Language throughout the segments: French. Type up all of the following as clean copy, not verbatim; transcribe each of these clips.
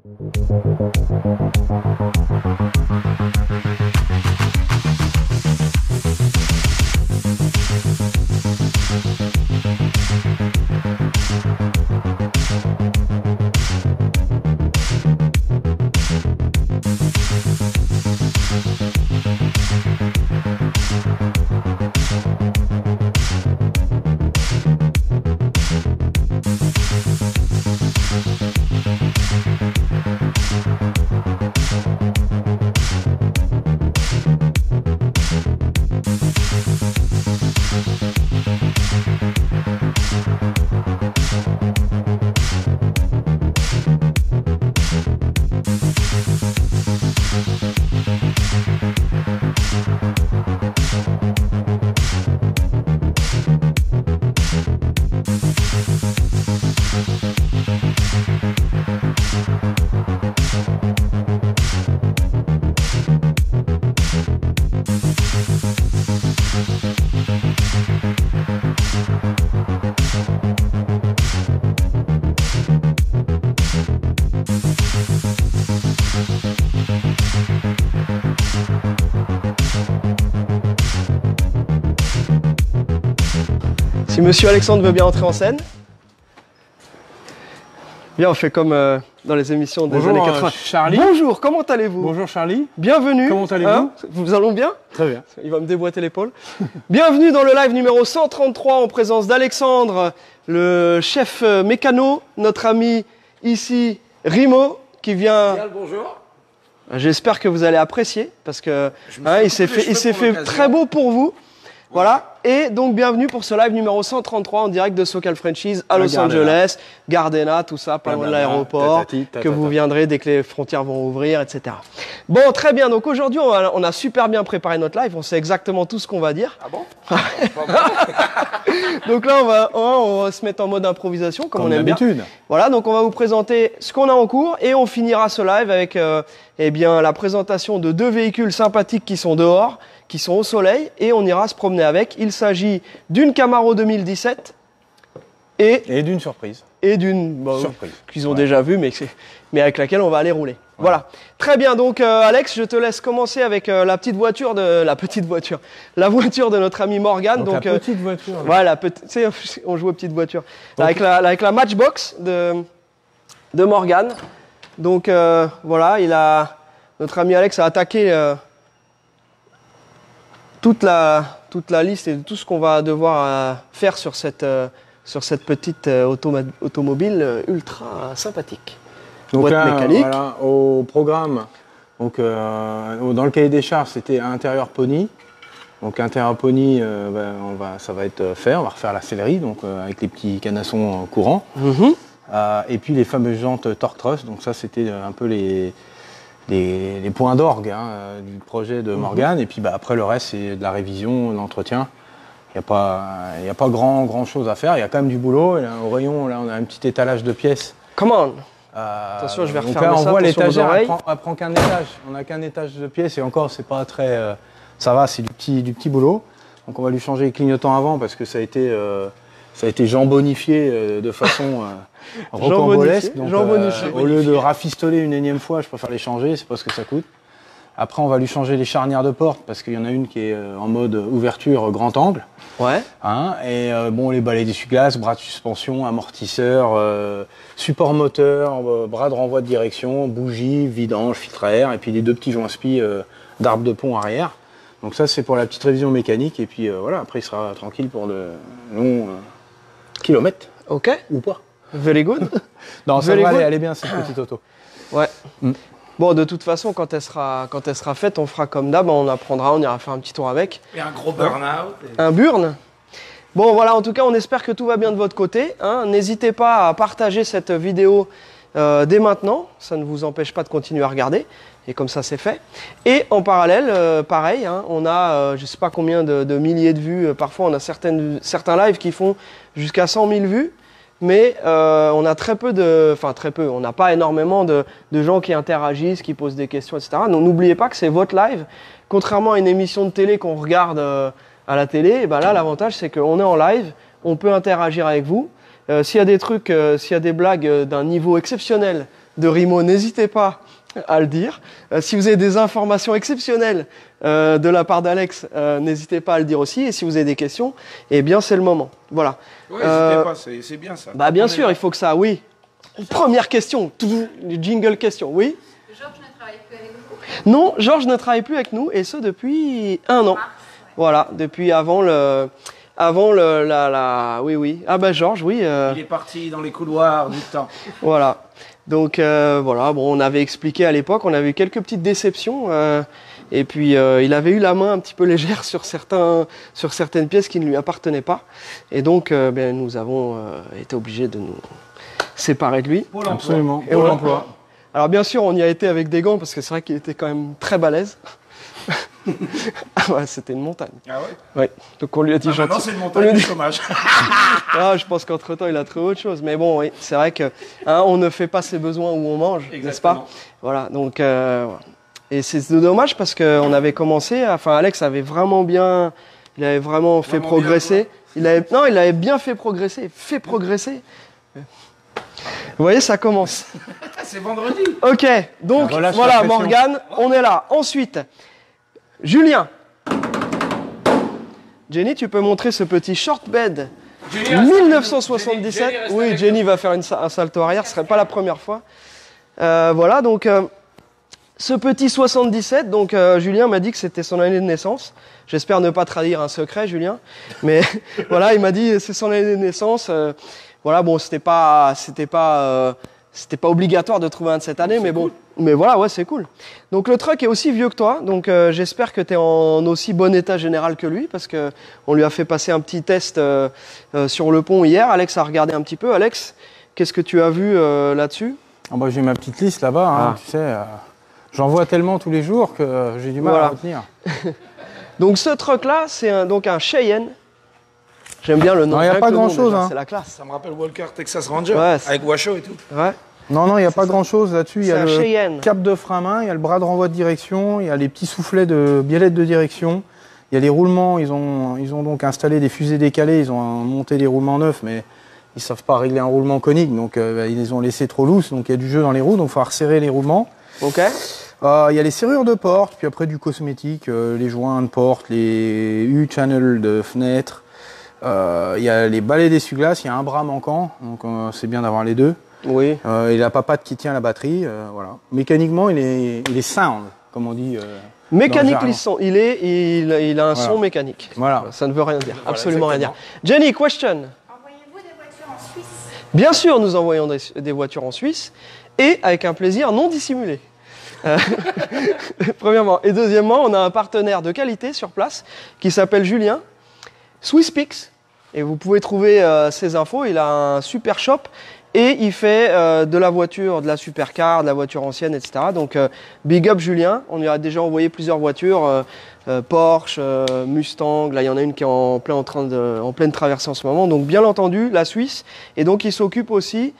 Si Monsieur Alexandre veut bien entrer en scène. Bien, on fait comme dans les émissions des années 80. Charlie. Bonjour, comment allez-vous? Bonjour Charlie. Bienvenue. Comment allez-vous? Hein, vous allez bien? Très bien. Il va me déboîter l'épaule. Bienvenue dans le live numéro 133 en présence d'Alexandre, le chef mécano, notre ami ici, Rimo, qui vient... Bien le bonjour. J'espère que vous allez apprécier parce que il s'est fait très beau pour vous. Voilà, et donc bienvenue pour ce live numéro 133 en direct de SoCal Frenchies à Los Angeles, Gardena, tout ça, pas loin de l'aéroport, que vous viendrez dès que les frontières vont ouvrir, etc. Bon, très bien, donc aujourd'hui on a super bien préparé notre live, on sait exactement tout ce qu'on va dire. Ah bon? Donc là on va se mettre en mode improvisation comme on aime bien. Voilà, donc on va vous présenter ce qu'on a en cours et on finira ce live avec eh bien, la présentation de deux véhicules sympathiques qui sont dehors, qui sont au soleil, et on ira se promener avec. Il s'agit d'une Camaro 2017 et d'une surprise. Et d'une surprise qu'ils ont déjà vue, mais avec laquelle on va aller rouler. Ouais. Voilà. Très bien. Donc Alex, je te laisse commencer avec la voiture de notre ami Morgan. Donc la petite voiture. Voilà, on joue aux petites voitures. Avec la Matchbox de Morgan. Donc voilà, notre ami Alex a attaqué toute la liste et tout ce qu'on va devoir faire sur cette petite automobile ultra sympathique. Donc boîte mécanique. Voilà, au programme, donc, dans le cahier des charges, c'était intérieur pony. Donc intérieur pony, ça va être fait, on va refaire la sellerie, donc avec les petits canassons courants. Et puis les fameuses jantes Torque Truss, donc ça c'était un peu les points d'orgue du projet de Morgan. Et puis après le reste c'est de la révision, de l'entretien. Il n'y a pas grand chose à faire, il y a quand même du boulot. Et là, au rayon, là, on a un petit étalage de pièces. Come on. Attention, je vais refermer là, on ça. voit l'étagère, elle prend qu'un étage. On n'a qu'un étage de pièces et encore c'est pas très... ça va, c'est du petit boulot. Donc on va lui changer les clignotants avant parce que ça a été jambonifié de façon rocambolesque. Donc, au lieu de rafistoler une énième fois, je préfère les changer, c'est pas ce que ça coûte. Après, on va lui changer les charnières de porte parce qu'il y en a une qui est en mode ouverture grand angle. Ouais. Les balais d'essuie-glace, bras de suspension, amortisseur, support moteur, bras de renvoi de direction, bougie, vidange, filtre à air et puis les deux petits joints spi d'arbre de pont arrière. Donc ça, c'est pour la petite révision mécanique et puis voilà, après il sera tranquille pour de longs kilomètres. Ok. Ou pas. Very good. Non, ça va aller, elle est bien cette petite auto. Ouais. Bon, de toute façon, quand elle sera faite, on fera comme d'hab, on ira faire un petit tour avec. Et un gros burn-out. Un burn. Bon, voilà, en tout cas, on espère que tout va bien de votre côté. N'hésitez pas à partager cette vidéo dès maintenant. Ça ne vous empêche pas de continuer à regarder. Et comme ça, c'est fait. Et en parallèle, pareil, on a, je ne sais pas combien de milliers de vues. Parfois, on a certains lives qui font jusqu'à 100 000 vues. Mais on a on n'a pas énormément de gens qui interagissent, qui posent des questions, etc. Donc n'oubliez pas que c'est votre live. Contrairement à une émission de télé qu'on regarde à la télé, et là l'avantage c'est qu'on est en live, on peut interagir avec vous. S'il y a des trucs, s'il y a des blagues d'un niveau exceptionnel, de Rimo, n'hésitez pas à le dire. Si vous avez des informations exceptionnelles de la part d'Alex, n'hésitez pas à le dire aussi. Et si vous avez des questions, eh bien c'est le moment. Voilà. Oui, n'hésitez pas, c'est bien ça. Bah bien sûr, il faut que ça, oui. Première question, jingle question, oui. Georges ne travaille plus avec vous? Non, Georges ne travaille plus avec nous, et ce depuis 1 an. Mars, ouais. Voilà, depuis oui, oui. Ah bah Georges, oui. Il est parti dans les couloirs du temps. Voilà. Donc voilà, bon, on avait expliqué à l'époque, on avait eu quelques petites déceptions, et puis il avait eu la main un petit peu légère sur certaines pièces qui ne lui appartenaient pas, et donc nous avons été obligés de nous séparer de lui. Absolument. Et voilà. Alors bien sûr, on y a été avec des gants parce que c'est vrai qu'il était quand même très balèze. Ah ouais, c'était une montagne. Ah ouais? Ouais. Donc on lui a dit Maintenant, gentil. c'est une On lui montagne a du dit- chômage. Ah, je pense qu'entre-temps, il a trouvé autre chose. Mais bon, oui, c'est vrai que on ne fait pas ses besoins où on mange, n'est-ce pas? Exactement. Voilà, donc... voilà. Et c'est dommage parce qu'on avait commencé, enfin Alex avait vraiment bien... Il avait vraiment fait Vraiment progresser. Il avait bien fait progresser. Vous voyez, ça commence. C'est vendredi. Ok, donc Relâche voilà, la pression. Morgane, on est là. Ensuite, Julien. Jenny, tu peux montrer ce petit short bed Jenny, reste avec nous. 1977. Jenny, reste Oui, avec Jenny va faire un salto arrière, ce serait pas la première fois. Voilà, donc ce petit 77, donc Julien m'a dit que c'était son année de naissance. J'espère ne pas trahir un secret, Julien. Mais voilà, il m'a dit c'est son année de naissance. Voilà, bon, c'était pas obligatoire de trouver un de cette année, mais bon. Mais voilà, ouais, c'est cool. Donc le truck est aussi vieux que toi, donc j'espère que tu es en aussi bon état général que lui, parce que on lui a fait passer un petit test sur le pont hier. Alex a regardé un petit peu. Alex, qu'est-ce que tu as vu là-dessus? Ah bah, j'ai ma petite liste là-bas, hein, tu sais. J'en vois tellement tous les jours que j'ai du mal Voilà. à retenir. Donc ce truck-là, c'est donc un Cheyenne. J'aime bien le nom. Non, y a rien pas que le nom, grand-chose, déjà, hein. C'est la classe. Ça me rappelle Walker Texas Ranger, Ouais, c'est- avec Washoe et tout. Ouais. Non, il n'y a pas grand-chose là-dessus. Il y C'est a un le Cheyenne. cap de frein main, il y a le bras de renvoi de direction, il y a les petits soufflets de biellette de direction, il y a les roulements. Ils ont donc installé des fusées décalées, ils ont monté des roulements neufs, mais ils ne savent pas régler un roulement conique, donc ils les ont laissés trop lousses, donc il y a du jeu dans les roues, donc il faut resserrer les roulements. Ok. Il y a les serrures de porte, puis après du cosmétique, les joints de porte, les U-channel de fenêtre. Il y a les balais d'essuie-glace, il y a un bras manquant, donc c'est bien d'avoir les deux. Oui. Et la papate qui tient la batterie, voilà. Mécaniquement, il est sound, comme on dit. Mécanique dans le lisson. Il a un Voilà. son mécanique. Voilà. Ça ne veut rien dire. Voilà, Absolument rien dire. exactement. Jenny, question. Envoyez-vous des voitures en Suisse? Bien sûr, nous envoyons des voitures en Suisse et avec un plaisir non dissimulé. Premièrement. Et deuxièmement, on a un partenaire de qualité sur place qui s'appelle Julien, SwissPix. Et vous pouvez trouver ses infos. Il a un super shop et il fait de la voiture, de la supercar, de la voiture ancienne, etc. Donc, big up Julien. On lui a déjà envoyé plusieurs voitures, Porsche, Mustang. Là, il y en a une qui est en pleine traversée en ce moment. Donc, bien entendu, la Suisse. Et donc, il s'occupe aussi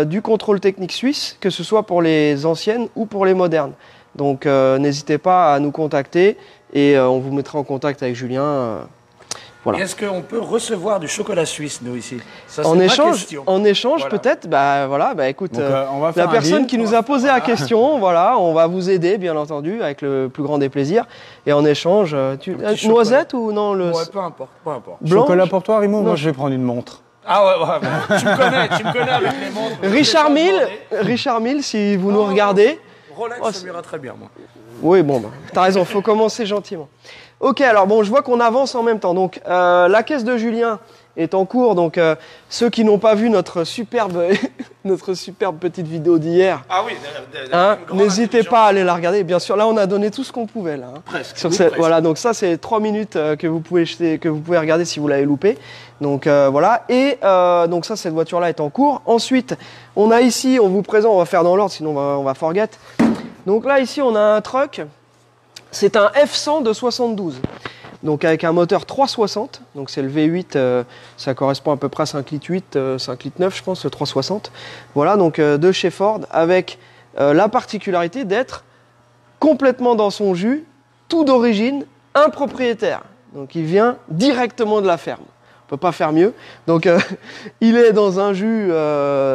du contrôle technique suisse, que ce soit pour les anciennes ou pour les modernes. Donc n'hésitez pas à nous contacter et on vous mettra en contact avec Julien. Voilà. Et est-ce qu'on peut recevoir du chocolat suisse, nous, ici? Ça, c'est En ma échange, question. Voilà. Peut-être, écoute, Donc, on va la faire un personne deal. qui nous a posé la question, voilà, on va vous aider, bien entendu, avec le plus grand des plaisirs. Et en échange, petit noisette ou non le Ouais, peu importe, peu importe. blanc Chocolat pour toi, Rimo? Non. Moi, je vais prendre une montre. Ah ouais, bon, tu me connais avec les montres. Richard Mille, si vous nous regardez. Rolex, Oh, ça m'ira très bien, moi. Oui, bon, t'as raison, faut commencer gentiment. Ok, alors bon, je vois qu'on avance en même temps. Donc, la caisse de Julien est en cours. Donc, ceux qui n'ont pas vu notre superbe petite vidéo d'hier, Ah oui, n'hésitez pas à aller la regarder. Bien sûr, là, on a donné tout ce qu'on pouvait là. Presque. Sur Oui, cette- presque. voilà, donc ça, c'est 3 minutes que vous pouvez regarder si vous l'avez loupé. Donc voilà. Et donc ça, cette voiture-là est en cours. Ensuite, on a ici, on vous présente, on va faire dans l'ordre, sinon on va forget. Donc là, ici, on a un truck. C'est un F100 de 72. Donc avec un moteur 360. Donc c'est le V8. Ça correspond à peu près à 5 litres 8, 5 litres 9, je pense, le 360. Voilà, donc de chez Ford, avec la particularité d'être complètement dans son jus, tout d'origine, un propriétaire. Donc il vient directement de la ferme. peut pas faire mieux. Donc il est dans un jus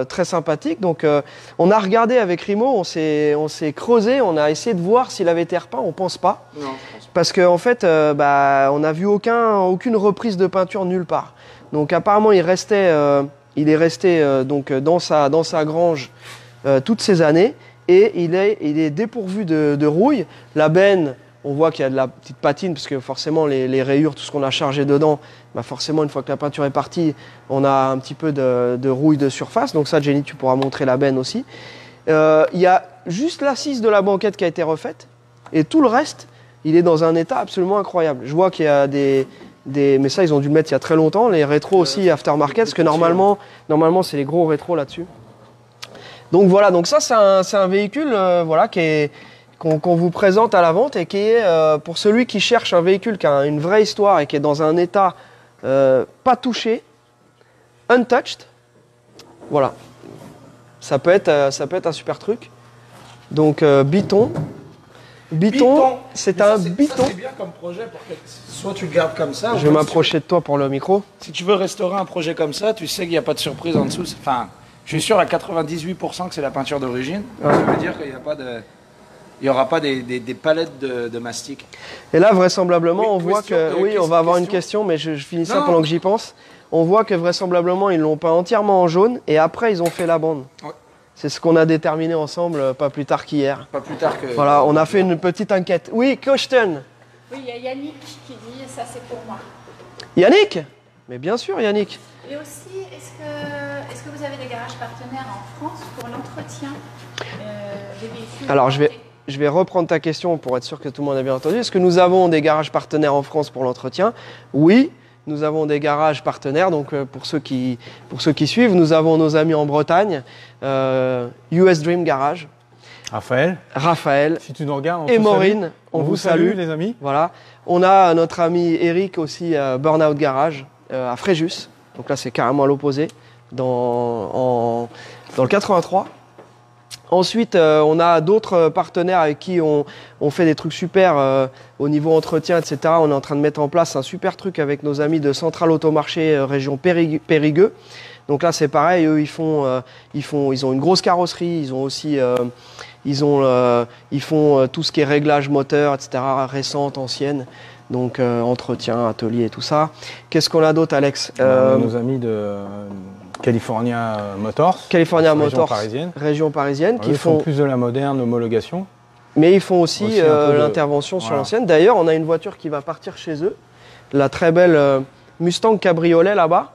très sympathique. Donc on a regardé avec Rimo, on s'est creusé, on a essayé de voir s'il avait été repeint, on pense pas. Non, je pense pas. Parce qu'en fait, on n'a vu aucune reprise de peinture nulle part. Donc apparemment, il est resté donc dans sa grange toutes ces années et il est dépourvu de rouille. La benne, on voit qu'il y a de la petite patine parce que forcément les rayures, tout ce qu'on a chargé dedans, forcément une fois que la peinture est partie, on a un petit peu de rouille de surface. Donc ça, Jenny, tu pourras montrer la benne aussi. Il y a juste l'assise de la banquette qui a été refaite et tout le reste, il est dans un état absolument incroyable. Je vois qu'il y a mais ça, ils ont dû le mettre il y a très longtemps. Les rétros aussi, aftermarket, parce que normalement c'est les gros rétros là-dessus. Donc voilà, donc ça, c'est un véhicule qu'on vous présente à la vente et qui est, pour celui qui cherche un véhicule qui a une vraie histoire et qui est dans un état pas touché, untouched. Voilà. Ça peut être un super truc. Donc, Biton. Biton, c'est un Biton. C'est bien comme projet pour que soit tu le gardes comme ça. Je vais m'approcher de toi pour le micro. Si tu veux restaurer un projet comme ça, tu sais qu'il n'y a pas de surprise en dessous. Enfin, je suis sûr à 98% que c'est la peinture d'origine. Ouais. Ça veut dire qu'il n'y aura pas des palettes de mastic. Et là, vraisemblablement, Oui, on voit que... question, Oui, on va avoir une question, mais je finis ça Non. pendant que j'y pense. On voit que vraisemblablement, ils l'ont peint entièrement en jaune et après, ils ont fait la bande. Ouais. C'est ce qu'on a déterminé ensemble pas plus tard qu'hier. Pas plus tard que... Voilà, on a fait une petite enquête. Oui, Kochten. Oui, il y a Yannick qui dit ça c'est pour moi. Yannick? Mais bien sûr, Yannick. Et aussi, est-ce que vous avez des garages partenaires en France pour l'entretien des véhicules? Alors, je vais reprendre ta question pour être sûr que tout le monde a bien entendu. Est-ce que nous avons des garages partenaires en France pour l'entretien? Oui, nous avons des garages partenaires. Donc, pour ceux qui suivent, nous avons nos amis en Bretagne, US Dream Garage, Raphaël Si tu nous regardes, on et te Maureen. salue. On vous salue. les amis. Voilà. On a notre ami Eric aussi, Burnout Garage, à Fréjus. Donc là, c'est carrément à l'opposé, dans le 83. Ensuite, on a d'autres partenaires avec qui on fait des trucs super au niveau entretien, etc. On est en train de mettre en place un super truc avec nos amis de Central Automarché, région Périgueux. Donc là, c'est pareil, eux, ils ont une grosse carrosserie, ils ont aussi, ils font tout ce qui est réglage moteur, etc. Récente, ancienne. Donc entretien, atelier, tout ça. Qu'est-ce qu'on a d'autre, Alex? Nos amis de California Motors. California région Motors, parisienne. région parisienne, Eux, ils font plus de la moderne homologation. mais ils font aussi, Aussi un peu de- l'intervention sur voilà. l'ancienne. D'ailleurs, on a une voiture qui va partir chez eux, la très belle Mustang Cabriolet là-bas,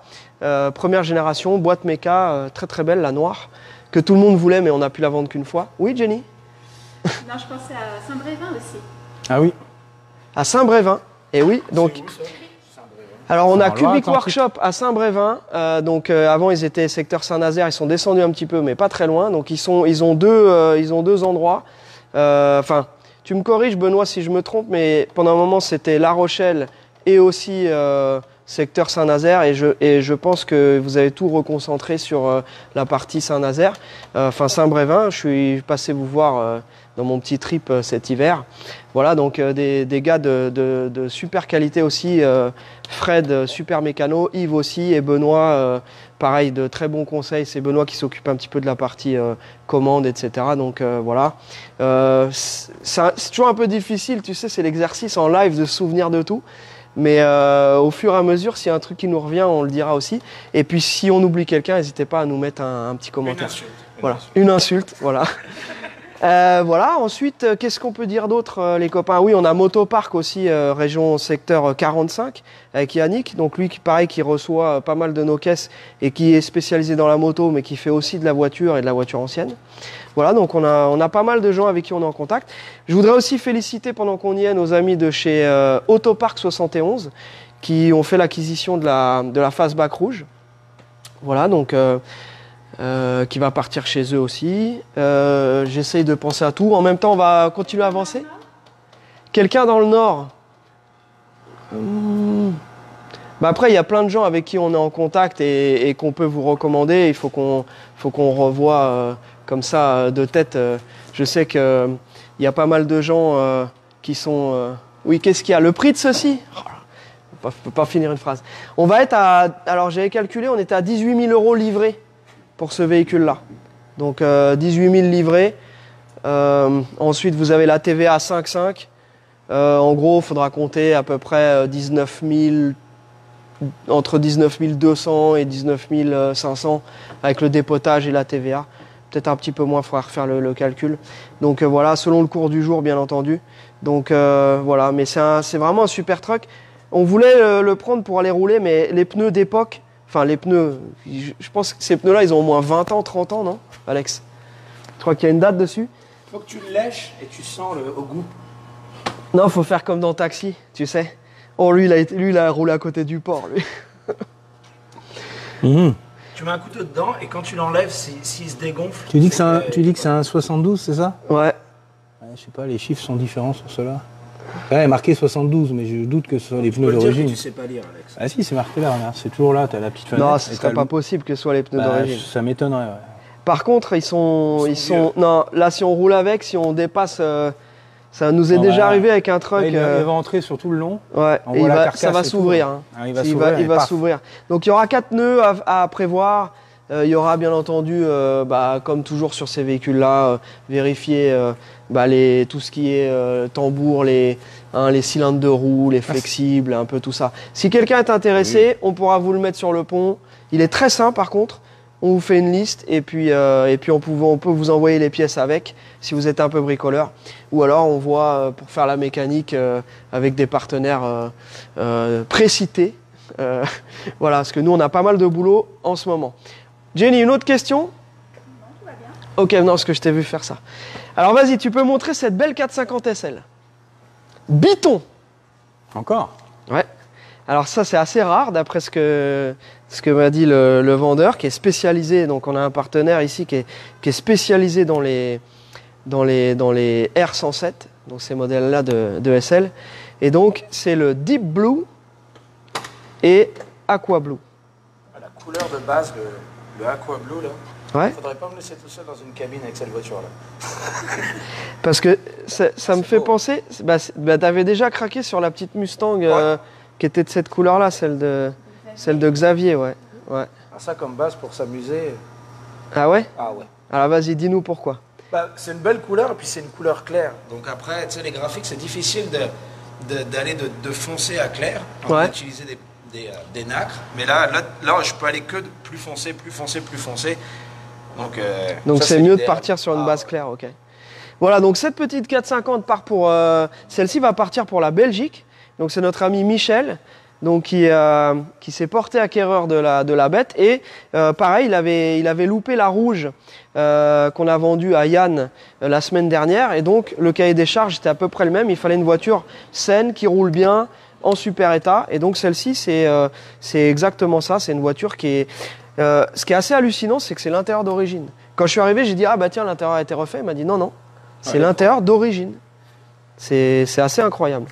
première génération, boîte méca, très très belle, la noire, que tout le monde voulait, mais on n'a pu la vendre qu'une fois. Oui, Jenny? Non, je pensais à Saint-Brévin aussi. Ah oui. À Saint-Brévin. Et oui, donc. C'est où, ça? Alors on a Alors, Loire Cubic Atlantique. Workshop à Saint-Brévin. Avant ils étaient secteur Saint-Nazaire, ils sont descendus un petit peu, mais pas très loin. Donc ils ont deux endroits. Enfin, tu me corriges Benoît si je me trompe, mais pendant un moment c'était La Rochelle et aussi secteur Saint-Nazaire. Et je pense que vous avez tout reconcentré sur la partie Saint-Nazaire. Enfin Saint-Brévin, je suis passé vous voir dans mon petit trip cet hiver. Voilà, donc des gars de super qualité aussi. Fred, super mécano, Yves aussi, et Benoît, pareil, de très bons conseils. C'est Benoît qui s'occupe un petit peu de la partie commande, etc. Donc voilà. C'est toujours un peu difficile, tu sais, c'est l'exercice en live de se souvenir de tout. Mais au fur et à mesure, s'il y a un truc qui nous revient, on le dira aussi. Et puis si on oublie quelqu'un, n'hésitez pas à nous mettre un petit Une commentaire. insulte. Voilà, une insulte, voilà. Voilà, ensuite, qu'est-ce qu'on peut dire d'autre, les copains? Oui, on a Motopark aussi, région secteur 45, avec Yannick. Donc lui, pareil, qui reçoit pas mal de nos caisses et qui est spécialisé dans la moto, mais qui fait aussi de la voiture et de la voiture ancienne. Voilà, donc on a pas mal de gens avec qui on est en contact. Je voudrais aussi féliciter, pendant qu'on y est, nos amis de chez Autopark 71, qui ont fait l'acquisition de la Fastback rouge. Voilà, donc... qui va partir chez eux aussi. J'essaye de penser à tout. En même temps, on va continuer à avancer. Quelqu'un dans le Nord. Après, il y a plein de gens avec qui on est en contact et qu'on peut vous recommander. Il faut qu'on revoie comme ça de tête. Je sais qu'il y a pas mal de gens qui sont... Oui, qu'est-ce qu'il y a? Le prix de ceci? je peux pas finir une phrase. On va être à, alors j'avais calculé, on était à 18 000 € livrés pour ce véhicule-là. Donc 18 000 livrés. Ensuite, vous avez la TVA à 5,5. En gros, il faudra compter à peu près 19 000, entre 19 200 et 19 500 avec le dépotage et la TVA. Peut-être un petit peu moins, il faudra refaire le calcul. Donc voilà, selon le cours du jour, bien entendu. Donc voilà, mais c'est vraiment un super truck. On voulait le prendre pour aller rouler, mais les pneus d'époque, enfin les pneus, je pense que ces pneus-là, ils ont au moins 20 ans, 30 ans, non, Alex? Je crois qu'il y a une date dessus. Faut que tu le lèches et tu sens au goût. Non, faut faire comme dans Taxi, tu sais. Oh, lui, il a roulé à côté du port, lui. Tu mets un couteau dedans et quand tu l'enlèves, s'il se dégonfle... Tu dis que c'est un 72, c'est ça? Ouais. Je sais pas, les chiffres sont différents sur cela. Ouais, il est marqué 72, mais je doute que ce soit les pneus Tu d'origine. tu sais pas lire, Alex. Ah si, c'est marqué là, regarde, c'est toujours là, t'as la petite fenêtre. Non, ce serait pas possible que ce soit les pneus d'origine. Ça m'étonnerait, ouais. Par contre, ils sont... Non, là, si on roule avec, si on dépasse... ça nous est déjà arrivé avec un truck. Il va entrer sur tout le long. Ouais, et ça va s'ouvrir. Hein. Ah, il va s'ouvrir. Donc il y aura 4 nœuds à prévoir. Il y aura bien entendu, comme toujours sur ces véhicules-là, vérifier tout ce qui est tambour, les cylindres de roue, les flexibles, un peu tout ça. Si quelqu'un est intéressé, on pourra vous le mettre sur le pont. Il est très simple par contre. On vous fait une liste et puis on peut vous envoyer les pièces avec si vous êtes un peu bricoleur. Ou alors on voit pour faire la mécanique avec des partenaires précités. Voilà, parce que nous on a pas mal de boulot en ce moment. Jenny, une autre question? Non, tout va bien. Ok, non, parce que je t'ai vu faire ça. Alors vas-y, tu peux montrer cette belle 450 SL. Biton. Encore? Ouais. Alors ça c'est assez rare d'après ce que m'a dit le vendeur qui est spécialisé. Donc on a un partenaire ici qui est spécialisé dans les R107, donc ces modèles-là de SL. Et donc c'est le Deep Blue et Aqua Blue. La couleur de base, le Aqua Blue, là. Ouais. Faudrait pas me laisser tout seul dans une cabine avec cette voiture-là. Parce que ça me fait penser. T'avais déjà craqué sur la petite Mustang qui était de cette couleur-là, celle de Xavier, ouais. Ah, ça comme base pour s'amuser. Ah ouais? Ah ouais. Alors vas-y, dis-nous pourquoi. C'est une belle couleur et puis c'est une couleur claire. Donc après, tu sais, les graphiques, c'est difficile d'aller de foncé à clair. On va utiliser des nacres. Mais là, je peux aller que de plus foncé, plus foncé, plus foncé. Donc c'est mieux de partir sur une base claire, ok. Voilà, donc cette petite 450 part pour... celle-ci va partir pour la Belgique. Donc c'est notre ami Michel, donc qui s'est porté acquéreur de la bête. Et pareil, il avait loupé la rouge qu'on a vendue à Yann la semaine dernière. Et donc le cahier des charges était à peu près le même. Il fallait une voiture saine, qui roule bien, en super état. Et donc celle-ci, c'est exactement ça. C'est une voiture qui est... ce qui est assez hallucinant, c'est que c'est l'intérieur d'origine. Quand je suis arrivé, j'ai dit « Ah bah tiens, l'intérieur a été refait ». Il m'a dit « Non, c'est l'intérieur d'origine ». C'est assez incroyable.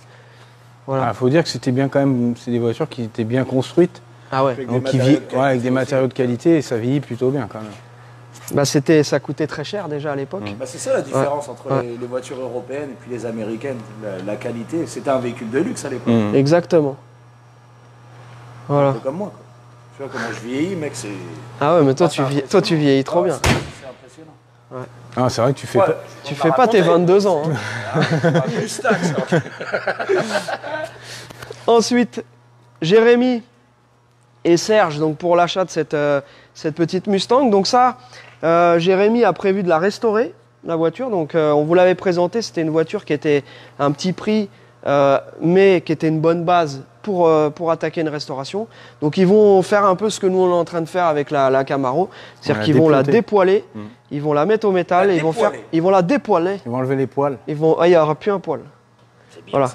Voilà. Faut dire que c'était bien quand même, c'est des voitures qui étaient bien construites. Ah ouais. Donc avec des matériaux de qualité et ça vieillit plutôt bien quand même. Ça coûtait très cher déjà à l'époque. C'est ça la différence entre les voitures européennes et puis les américaines. La qualité, c'était un véhicule de luxe à l'époque. Exactement. Voilà. Un peu comme moi, quoi. Tu vois comment je vieillis, mec, c'est... Ah ouais, mais toi tu vieillis trop bien. C'est impressionnant. Ouais. Ah, c'est vrai que tu fais pas tes 22 ans. Hein. Ensuite, Jérémy et Serge, donc pour l'achat de cette petite Mustang. Donc ça, Jérémy a prévu de la restaurer, la voiture. Donc on vous l'avait présenté, c'était une voiture qui était un petit prix, mais qui était une bonne base pour attaquer une restauration. Donc ils vont faire un peu ce que nous on est en train de faire avec la Camaro, c'est-à-dire qu'ils vont la dépoiler, ils vont la mettre au métal, ils vont la dépoiler. Ils vont enlever les poils. Il n'y aura plus un poil. C'est bien. Voilà.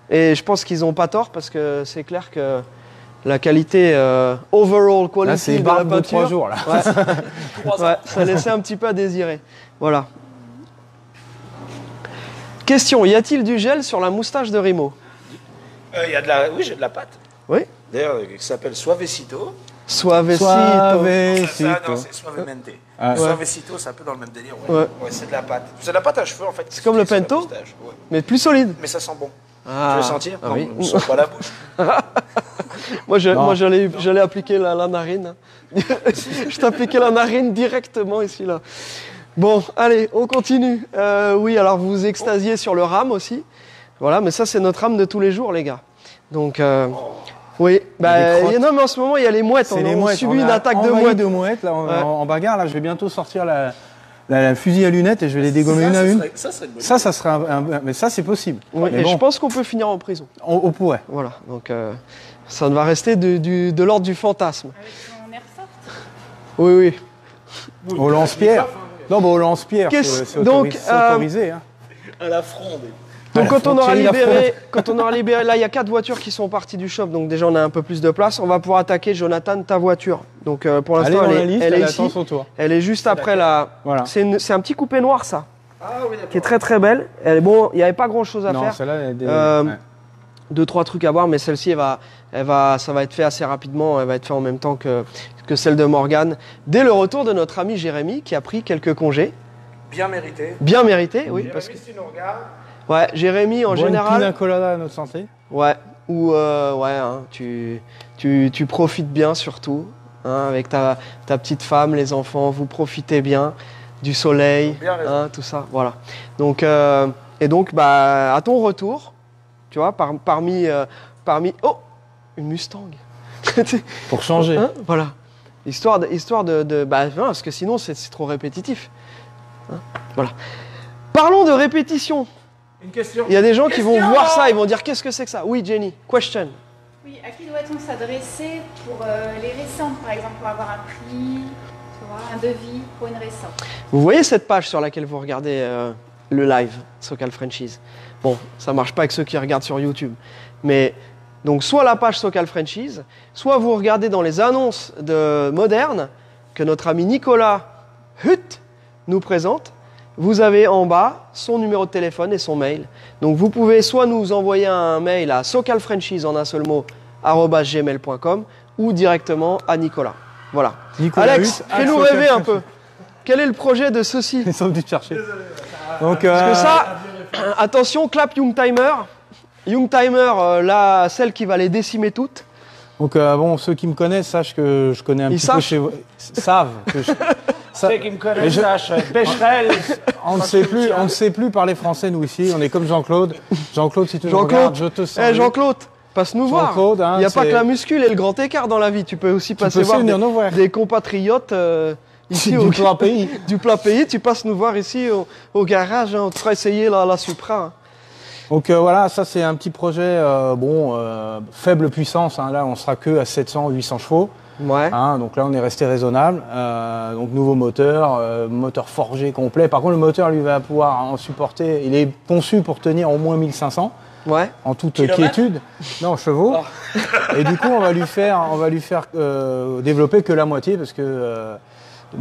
Et je pense qu'ils n'ont pas tort parce que c'est clair que la qualité overall quality là, c'est de la peinture, de 3 jours là. Ouais, ça laissait un petit peu à désirer. Voilà. Question, y a-t-il du gel sur la moustache de Rimo? Oui, j'ai de la pâte. Oui. D'ailleurs, qui s'appelle Suavecito. Suavecito. Non, c'est Suavemente. Suavecito, c'est un peu dans le même délire. Ouais, c'est de la pâte. C'est de la pâte à cheveux, en fait. C'est comme le Pento, mais plus solide. Mais ça sent bon. Ah. Tu veux sentir? Ah Non, oui. ne sens pas la bouche. Moi, j'allais appliquer la narine. Je t'appliquais la narine directement ici, là. Bon, allez, on continue. Oui, alors vous vous extasiez sur le RAM aussi. Voilà, mais ça, c'est notre RAM de tous les jours, les gars. Donc, oui. Bah, non, mais en ce moment, il y a les mouettes. On subit une attaque de mouettes. De mouettes là, en bagarre. Là, je vais bientôt sortir la fusil à lunettes et je vais les dégommer une à une. Ça serait une bonne Ça serait mais ça, c'est possible. Oui, Mais et bon, je pense qu'on peut finir en prison. on pourrait. Voilà, donc ça ne va rester de l'ordre du fantasme. Avec son airsoft. Oui, oui. Au lance-pierre. Non, mais au lance-pierre, Qu'est-ce- c'est donc, c'est autorisé. Hein. À la fronde. Donc quand on aura Thierry libéré, là il y a 4 voitures qui sont parties du shop, donc déjà on a un peu plus de place. On va pouvoir attaquer, Jonathan, ta voiture. Donc pour Allez l'instant dans la elle liste, est elle ici. attend son tour. Elle est juste après la. Voilà. C'est un petit coupé noir ça, Ah oui, d'accord. qui est très très belle. Bon, il n'y avait pas grand chose à Non, faire. celle-là, elle est Ouais. 2-3 trucs à voir, mais celle-ci ça va être fait assez rapidement. Elle va être fait en même temps que celle de Morgane. Dès le retour de notre ami Jérémy, qui a pris quelques congés, Bien mérité. bien mérités, oui, parce que. Si tu nous regardes. Ouais, Jérémy en Bois une général. pina colada à notre santé. Ouais, ou ouais, hein, tu profites bien surtout, hein, avec ta petite femme, les enfants, vous profitez bien du soleil, Bien raison. hein, tout ça, voilà. Donc, et donc, bah, à ton retour, tu vois, parmi, oh, une Mustang. Pour changer. Hein, voilà, histoire de bah, non, parce que sinon c'est trop répétitif. Hein, voilà. Parlons de répétition. Une question. Il y a des gens qui vont voir ça, ils vont dire qu'est-ce que c'est que ça? Oui, Jenny, question. Oui, à qui doit-on s'adresser pour les récentes, par exemple, pour avoir un prix, tu vois, un devis pour une récente? Vous voyez cette page sur laquelle vous regardez le live, Socal Franchise. Bon, ça marche pas avec ceux qui regardent sur YouTube. Mais donc soit la page Socal Franchise, soit vous regardez dans les annonces de Moderne que notre ami Nicolas Hutt nous présente. Vous avez en bas son numéro de téléphone et son mail. Donc vous pouvez soit nous envoyer un mail à socalfranchise en un seul mot @gmail.com ou directement à Nicolas. Voilà. Nicolas Alex, Hutt, fais-nous Socal rêver un Franchise. peu. Quel est le projet de ceci? Ils sont venus te chercher. Donc, Parce que ça, attention, clap Youngtimer. Youngtimer, là, celle qui va les décimer toutes. donc bon, ceux qui me connaissent sachent que je connais un Ils petit peu savent chez vous. Savent que je- ça- Ceux qui me Mais connaissent, je- sachent, Becherel. on ne sait plus parler français nous ici. On est comme Jean-Claude. Jean-Claude, si tu nous Jean-Claude, regardes, je te sens. Eh, Jean-Claude, passe nous voir. Jean-Claude, hein, Il n'y a pas c'est- que la muscule et le grand écart dans la vie. Tu peux aussi passer peux voir venir nous voir. des compatriotes ici Du plat pays. du plat pays. Tu passes nous voir ici au garage. Hein, on te fera essayer la Supra. Hein. Donc voilà, ça c'est un petit projet, faible puissance. Hein, là, on sera que à 700-800 chevaux. Ouais. Hein, donc là, on est resté raisonnable. Donc nouveau moteur, moteur forgé complet. Par contre, le moteur, lui, va pouvoir en supporter. Il est conçu pour tenir au moins 1500 Ouais. en toute Kilomètres quiétude. Non, chevaux. Et du coup, on va lui faire développer que la moitié parce que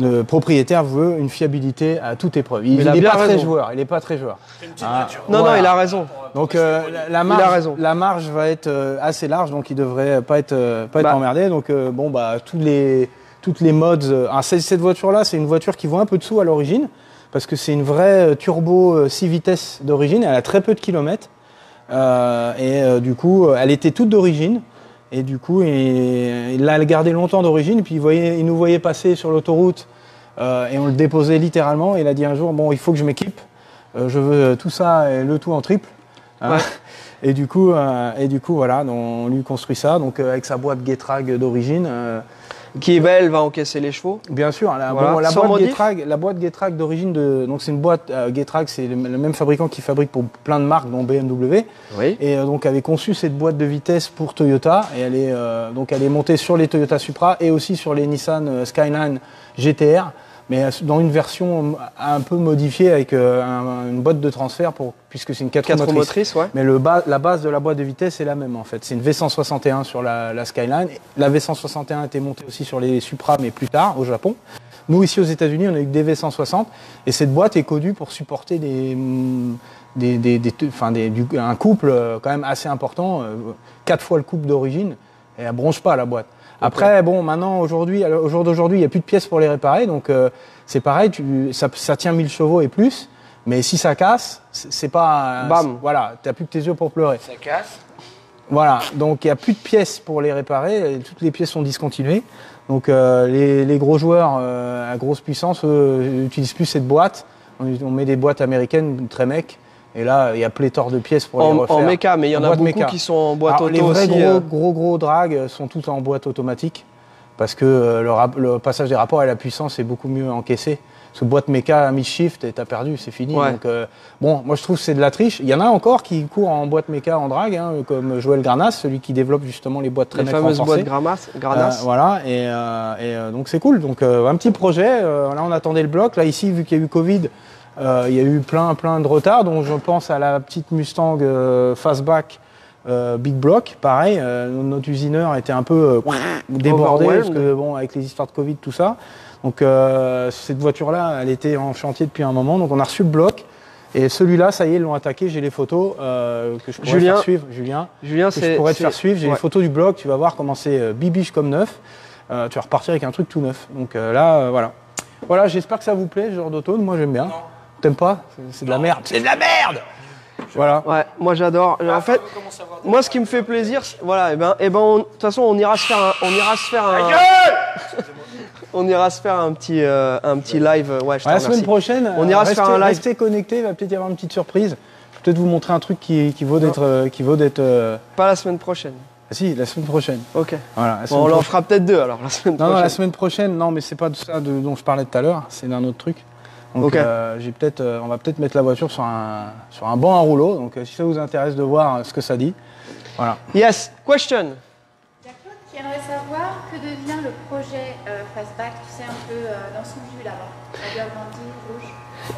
le propriétaire veut une fiabilité à toute épreuve. Il il a n'est bien pas très raison. joueur. Il n'est pas très joueur. C'est une petite Ah. voiture. Non, Voilà. non, il a raison. Donc la a raison. marge va être assez large, donc il devrait pas être Bah. emmerdé. Donc toutes les modes. Cette voiture-là, c'est une voiture qui vaut un peu de sous à l'origine parce que c'est une vraie turbo 6 vitesses d'origine. Elle a très peu de kilomètres du coup, elle était toute d'origine. Et du coup, il l'a gardé longtemps d'origine. Puis il nous voyait passer sur l'autoroute et on le déposait littéralement. Il a dit un jour, bon, il faut que je m'équipe. Je veux tout ça et le tout en triple. Hein. Ouais. Et du coup, voilà, donc, on lui construit ça. Donc avec sa boîte Getrag d'origine. Qui est belle, va encaisser les chevaux. Bien sûr, Voilà. la Sans modif. boîte Getrag d'origine donc c'est une boîte Getrag, c'est le même fabricant qui fabrique pour plein de marques, dont BMW. Oui. Et donc avait conçu cette boîte de vitesse pour Toyota et elle est montée sur les Toyota Supra et aussi sur les Nissan Skyline GTR, mais dans une version un peu modifiée avec une boîte de transfert puisque c'est une 4 4 motrices. motrices, ouais. Mais la base de la boîte de vitesse est la même en fait. C'est une V161 sur la Skyline. La V161 a été montée aussi sur les Supra, mais plus tard au Japon. Nous ici aux États-Unis, on a eu que des V160 et cette boîte est connue pour supporter un couple quand même assez important, 4 fois le couple d'origine, et elle bronche pas la boîte. Après, bon, maintenant, au jour d'aujourd'hui, il n'y a plus de pièces pour les réparer, donc c'est pareil, ça tient 1000 chevaux et plus, Mais si ça casse, c'est pas... Bam. Voilà, t'as plus que tes yeux pour pleurer. Ça casse. Voilà, donc il n'y a plus de pièces pour les réparer, toutes les pièces sont discontinuées. Donc les gros joueurs à grosse puissance n'utilisent plus cette boîte. On met des boîtes américaines très mecs. Et là, il y a pléthore de pièces pour les refaire. En méca, mais il y en a beaucoup qui sont en boîte auto les vrais aussi. gros drags sont tous en boîte automatique. Parce que le passage des rapports et la puissance est beaucoup mieux encaissé. Parce que boîte méca à mi-shift et t'as perdu, c'est fini. Ouais. Donc, bon, moi je trouve que c'est de la triche. Il y en a encore qui courent en boîte méca en drag, hein, comme Joël Granas, celui qui développe justement les boîtes très Les fameuses boîtes Granas. Voilà, donc c'est cool. Donc un petit projet. Là on attendait le bloc. Là ici, vu qu'il y a eu Covid, il y a eu plein de retard. Donc je pense à la petite Mustang Fastback Big Block. Pareil, notre usineur était un peu débordé parce que bon, avec les histoires de Covid, tout ça. Donc cette voiture-là, elle était en chantier depuis un moment. Donc on a reçu le bloc. Et celui-là, ça y est, ils l'ont attaqué. J'ai les photos que je pourrais faire suivre. Julien, je pourrais te faire suivre. J'ai les photos du bloc. Tu vas voir comment c'est bibiche comme neuf. Tu vas repartir avec un truc tout neuf. Donc là, voilà. Voilà, j'espère que ça vous plaît, ce genre d'auto. Moi, j'aime bien. T'aimes pas? C'est de la merde. C'est de la merde. Voilà. Ouais, moi j'adore. En fait, moi ce qui me fait plaisir, voilà, de toute façon, on ira se faire un petit live. Ouais, la semaine prochaine, on ira se faire un live. Restez connectés, il va peut-être y avoir une petite surprise. Peut-être vous montrer un truc qui vaut d'être. Pas la semaine prochaine. Ah, si, la semaine prochaine. Ok. Voilà. On en fera peut-être deux alors la semaine prochaine. Non, la semaine prochaine, non, mais c'est pas de ça dont je parlais tout à l'heure. C'est d'un autre truc. Donc, on va peut-être mettre la voiture sur un banc à rouleau. Donc, si ça vous intéresse de voir ce que ça dit, voilà. Yes, question. Il y a Claude qui aimerait savoir que devient le projet Fastback, tu sais, un peu dans son vue là-bas. La Burgundy, rouge.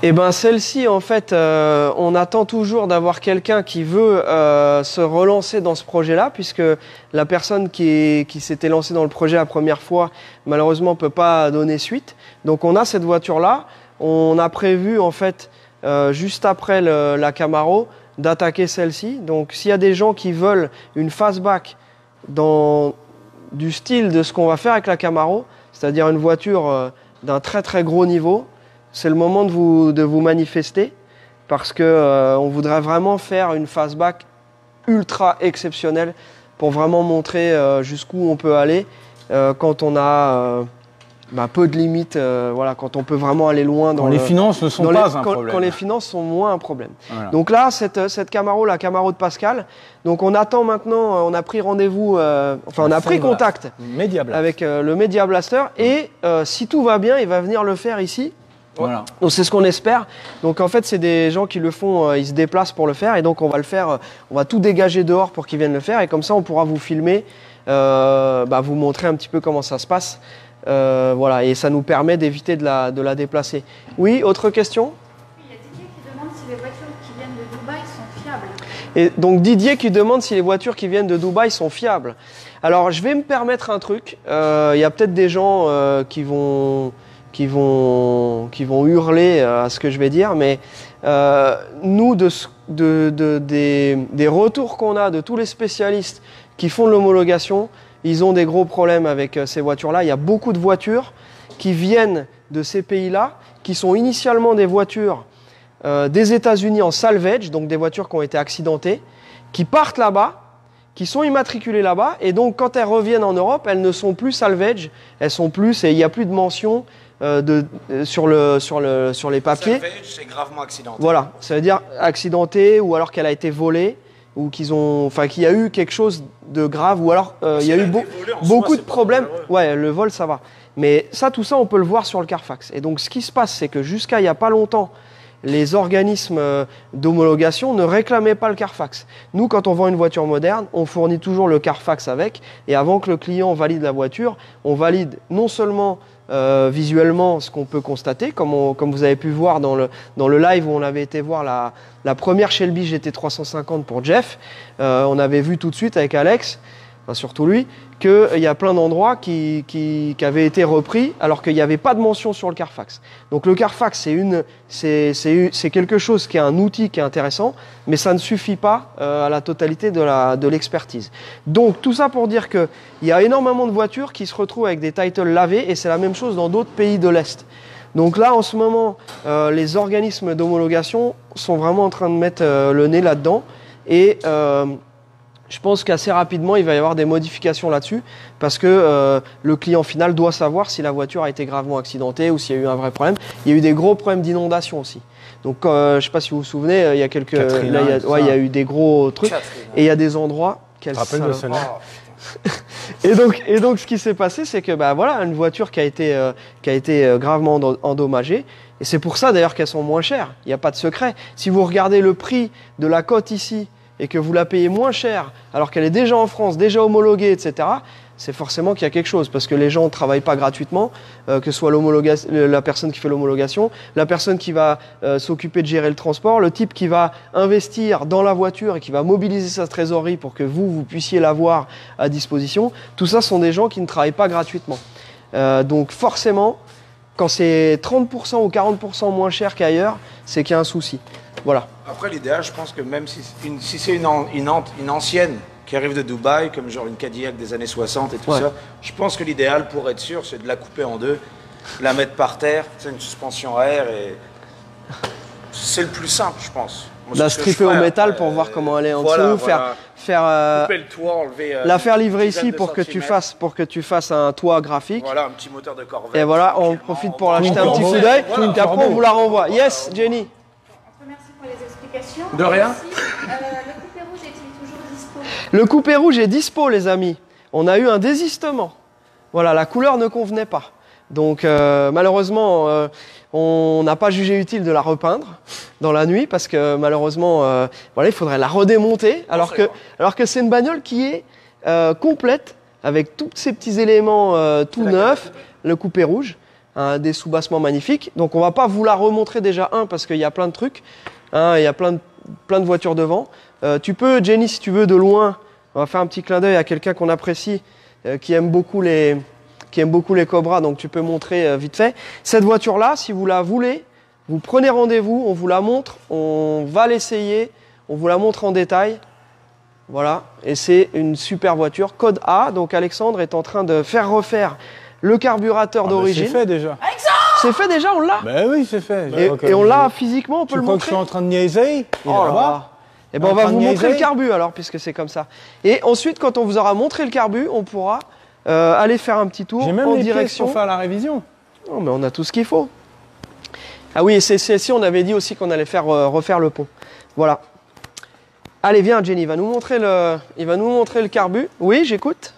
Eh ben celle-ci, en fait, on attend toujours d'avoir quelqu'un qui veut se relancer dans ce projet-là, puisque la personne qui s'était lancée dans le projet la première fois, malheureusement, ne peut pas donner suite. Donc on a cette voiture-là. On a prévu, en fait, juste après la Camaro, d'attaquer celle-ci. Donc s'il y a des gens qui veulent une fastback du style de ce qu'on va faire avec la Camaro, c'est-à-dire une voiture d'un très très gros niveau, c'est le moment de vous manifester, parce que on voudrait vraiment faire une fastback ultra exceptionnelle pour vraiment montrer jusqu'où on peut aller quand on a peu de limites, voilà, quand on peut vraiment aller loin dans les finances ne sont pas un problème. Quand les finances sont moins un problème. Voilà. Donc là, cette Camaro, la Camaro de Pascal, donc on attend maintenant, on a pris rendez-vous, on a pris contact avec le Media Blaster, et si tout va bien, il va venir le faire ici. Voilà. Donc c'est ce qu'on espère. Donc en fait, c'est des gens qui le font, ils se déplacent pour le faire, et donc on va le faire, on va tout dégager dehors pour qu'ils viennent le faire, et comme ça on pourra vous filmer, vous montrer un petit peu comment ça se passe. Voilà, et ça nous permet d'éviter de la déplacer. Oui, autre question? Oui, il y a Didier qui demande si les voitures qui viennent de Dubaï sont fiables. Et donc Didier qui demande si les voitures qui viennent de Dubaï sont fiables. Alors je vais me permettre un truc. Il y a peut-être des gens qui vont hurler à ce que je vais dire, mais nous, des retours qu'on a de tous les spécialistes qui font de l'homologation, ils ont des gros problèmes avec ces voitures-là. Il y a beaucoup de voitures qui viennent de ces pays-là, qui sont initialement des voitures des États-Unis en salvage, donc des voitures qui ont été accidentées, qui partent là-bas, qui sont immatriculées là-bas, et donc quand elles reviennent en Europe, elles ne sont plus salvage, elles sont plus, et il n'y a plus de mention sur les papiers. Salvage, c'est gravement accidenté. Voilà, ça veut dire accidenté, ou alors qu'elle a été volée, ou qu'il y a eu quelque chose de grave, ou alors il y a eu beaucoup de problèmes. Ouais, le vol, ça va. Mais tout ça, on peut le voir sur le Carfax. Et donc, ce qui se passe, c'est que jusqu'à il n'y a pas longtemps, les organismes d'homologation ne réclamaient pas le Carfax. Nous, quand on vend une voiture moderne, on fournit toujours le Carfax avec, et avant que le client valide la voiture, on valide non seulement visuellement ce qu'on peut constater, comme vous avez pu voir dans le live où on avait été voir la première Shelby GT350 pour Jeff, on avait vu tout de suite avec Alex, enfin surtout lui, qu'il y a plein d'endroits qui avaient été repris alors qu'il n'y avait pas de mention sur le Carfax. Donc le Carfax, c'est quelque chose qui est un outil qui est intéressant, mais ça ne suffit pas à la totalité de l'expertise. Donc tout ça pour dire qu'il y a énormément de voitures qui se retrouvent avec des titles lavés, et c'est la même chose dans d'autres pays de l'Est. Donc là, en ce moment, les organismes d'homologation sont vraiment en train de mettre le nez là-dedans. Et je pense qu'assez rapidement, il va y avoir des modifications là-dessus parce que le client final doit savoir si la voiture a été gravement accidentée ou s'il y a eu un vrai problème. Il y a eu des gros problèmes d'inondation aussi. Donc, je ne sais pas si vous vous souvenez, il y a quelques... Katrina, il y a eu des gros trucs. Et il y a il y a des endroits... Tu te rappelles de celle-là? Et donc, ce qui s'est passé, c'est que voilà, une voiture qui a été gravement endommagée. Et c'est pour ça d'ailleurs qu'elles sont moins chères. Il n'y a pas de secret. Si vous regardez le prix de la cote ici et que vous la payez moins cher alors qu'elle est déjà en France, déjà homologuée, etc., c'est forcément qu'il y a quelque chose parce que les gens ne travaillent pas gratuitement, que ce soit la personne qui fait l'homologation, la personne qui va s'occuper de gérer le transport, le type qui va investir dans la voiture et qui va mobiliser sa trésorerie pour que vous puissiez l'avoir à disposition. Tout ça sont des gens qui ne travaillent pas gratuitement. Donc forcément, quand c'est 30% ou 40% moins cher qu'ailleurs, c'est qu'il y a un souci. Voilà. Après, l'idéal, je pense que même si c'est une ancienne qui arrive de Dubaï, comme genre une Cadillac des années 60 et tout ça, je pense que l'idéal, pour être sûr, c'est de la couper en deux, la mettre par terre, c'est une suspension à air et c'est le plus simple, je pense. Moi, La stripper au métal pour voir comment elle est en dessous, faire couper le toit, enlever, la faire livrer ici pour que tu fasses un toit graphique. Voilà, un petit moteur de Corvette. Et voilà, on profite pour l'acheter un petit coup d'œil, puis après on vous la renvoie. Yes, Jenny. Merci pour les explications. De rien. Le coupé rouge est-il toujours dispo? Le coupé rouge est dispo, les amis. On a eu un désistement. Voilà, la couleur ne convenait pas. Donc malheureusement, on n'a pas jugé utile de la repeindre dans la nuit parce que malheureusement, voilà, il faudrait la redémonter. Alors que c'est une bagnole qui est complète avec tous ces petits éléments tout neufs, le coupé rouge, des soubassements magnifiques. Donc on va pas vous la remontrer déjà parce qu'il y a plein de trucs, il y a plein de voitures devant. Tu peux, Jenny, si tu veux, de loin, on va faire un petit clin d'œil à quelqu'un qu'on apprécie, qui aime beaucoup les Cobras, donc tu peux montrer vite fait. Cette voiture-là, si vous la voulez, vous prenez rendez-vous, on vous la montre, on va l'essayer, on vous la montre en détail. Voilà, et c'est une super voiture, code A. Donc Alexandre est en train de faire refaire le carburateur d'origine. C'est fait déjà. C'est fait déjà, on l'a. Ben oui, c'est fait. Et on l'a physiquement, on peut tu le crois montrer. que je suis en train de niaiser? Oh là là. Et ben on va vous montrer le carbu alors, puisque c'est comme ça. Et ensuite, quand on vous aura montré le carbu, on pourra aller faire un petit tour J'ai même en les direction. pièces pour faire la révision. Oh, mais on a tout ce qu'il faut. Ah oui, c'est si on avait dit aussi qu'on allait faire refaire le pont. Voilà. Allez, viens, Jenny, il va nous montrer le carbu. Oui, j'écoute.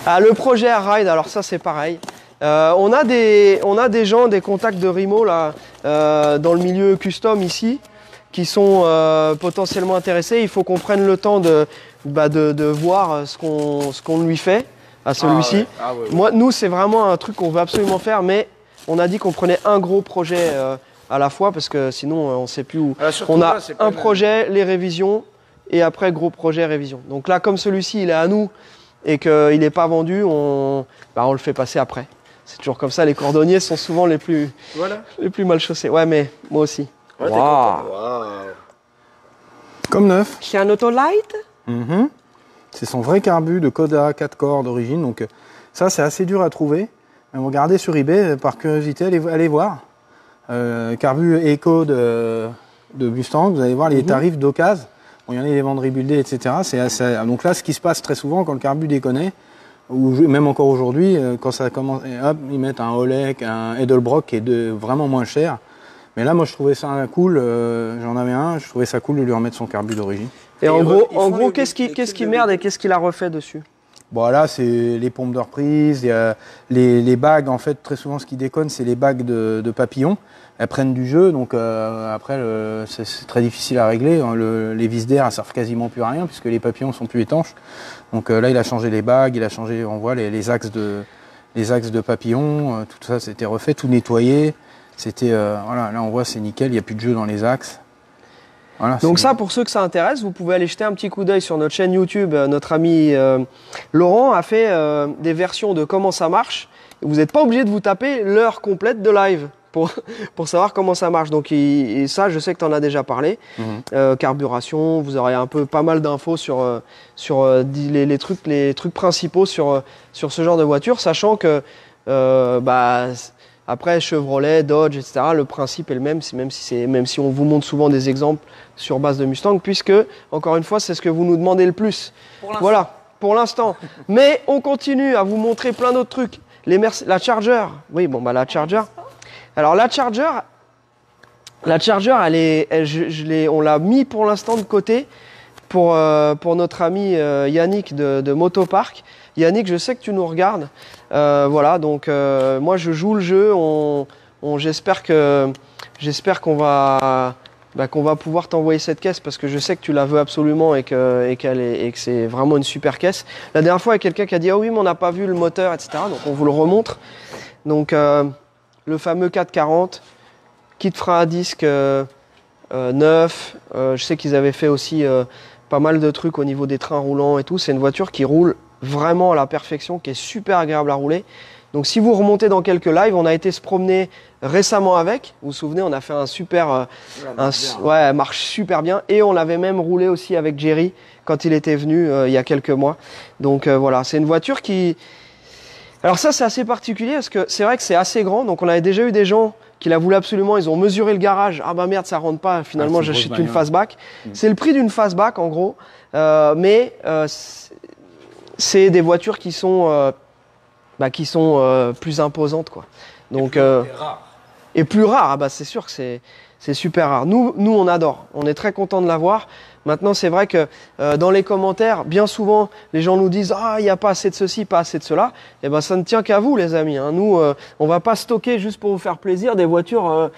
Le projet Air Ride, alors ça c'est pareil. On a des gens, des contacts de Rimo là, dans le milieu custom ici, qui sont potentiellement intéressés. Il faut qu'on prenne le temps de voir ce qu'on lui fait à celui-ci. Nous, c'est vraiment un truc qu'on veut absolument faire, mais on a dit qu'on prenait un gros projet à la fois, parce que sinon, on ne sait plus où. On a un projet, les révisions, et après, gros projet, révision. Donc là, comme celui-ci, il est à nous, et qu'il n'est pas vendu, on le fait passer après. C'est toujours comme ça, les cordonniers sont souvent les plus mal chaussés. Ouais, mais moi aussi. Ouais, Wow. Comme neuf. C'est un Autolite. C'est son vrai carbu de code A 4 corps d'origine. Donc ça, c'est assez dur à trouver. Mais regardez sur eBay, par curiosité, allez voir. Carbu Eco de Mustang, vous allez voir les tarifs d'occasion. Bon, il y en a des ventes rebuildées, etc. Donc là, ce qui se passe très souvent quand le carbu déconne, ou même encore aujourd'hui, quand ça commence, hop, ils mettent un Olek, un Edelbrock qui est vraiment moins cher. Mais là, moi, je trouvais ça cool. J'en avais un, je trouvais ça cool de lui remettre son carbu d'origine. Et en gros, qu'est-ce qui merde et qu'est-ce qu'il a refait dessus? Bon, là, c'est les pompes de reprise, il y a les bagues. En fait, très souvent, ce qui déconne, c'est les bagues de papillons. Elles prennent du jeu, donc après, c'est très difficile à régler. Les vis d'air, elles servent quasiment plus à rien puisque les papillons sont plus étanches. Donc là, il a changé les bagues, il a changé, on voit les axes de papillons, tout ça, c'était refait, tout nettoyé. C'était voilà, là, on voit, c'est nickel, il n'y a plus de jeu dans les axes. Voilà, donc ça, pour ceux que ça intéresse, vous pouvez aller jeter un petit coup d'œil sur notre chaîne YouTube. Notre ami Laurent a fait des versions de comment ça marche. Vous n'êtes pas obligé de vous taper l'heure complète de live pour savoir comment ça marche. Donc et ça, je sais que tu en as déjà parlé. Carburation, vous aurez pas mal d'infos sur les trucs principaux sur ce genre de voiture, sachant que Après, Chevrolet, Dodge, etc., le principe est le même, même si on vous montre souvent des exemples sur base de Mustang, puisque, encore une fois, c'est ce que vous nous demandez le plus. Voilà, pour l'instant. Mais on continue à vous montrer plein d'autres trucs. La Charger, oui, bon, bah la Charger. Alors, la Charger, on l'a mis pour l'instant de côté pour notre ami Yannick de Motopark. Yannick, je sais que tu nous regardes. Voilà, donc moi je joue le jeu. J'espère qu'on va pouvoir t'envoyer cette caisse parce que je sais que tu la veux absolument et que c'est vraiment une super caisse. La dernière fois, il y a quelqu'un qui a dit ah oui, mais on n'a pas vu le moteur, etc. Donc on vous le remontre. Donc le fameux 440, kit frein à disque neuf. Je sais qu'ils avaient fait aussi pas mal de trucs au niveau des trains roulants et tout. C'est une voiture qui roule vraiment à la perfection, qui est super agréable à rouler. Donc si vous remontez dans quelques lives, on a été se promener récemment avec. Vous vous souvenez, on a fait un super... elle marche super bien. Et on l'avait même roulé aussi avec Jerry quand il était venu il y a quelques mois. Donc voilà, c'est une voiture qui... Alors ça, c'est assez particulier parce que c'est vrai que c'est assez grand. Donc on avait déjà eu des gens qui la voulaient absolument. Ils ont mesuré le garage. Ah bah merde, ça rentre pas. Finalement, j'achète une fastback. C'est le prix d'une fastback en gros. Mais c'est des voitures qui sont plus imposantes, quoi. Donc, et plus rares. Ah bah c'est sûr que c'est super rare. Nous, on adore. On est très content de l'avoir. Maintenant, c'est vrai que dans les commentaires, bien souvent, les gens nous disent ah, il n'y a pas assez de ceci, pas assez de cela. Et ben, ça ne tient qu'à vous, les amis. Hein. Nous, on va pas stocker juste pour vous faire plaisir des voitures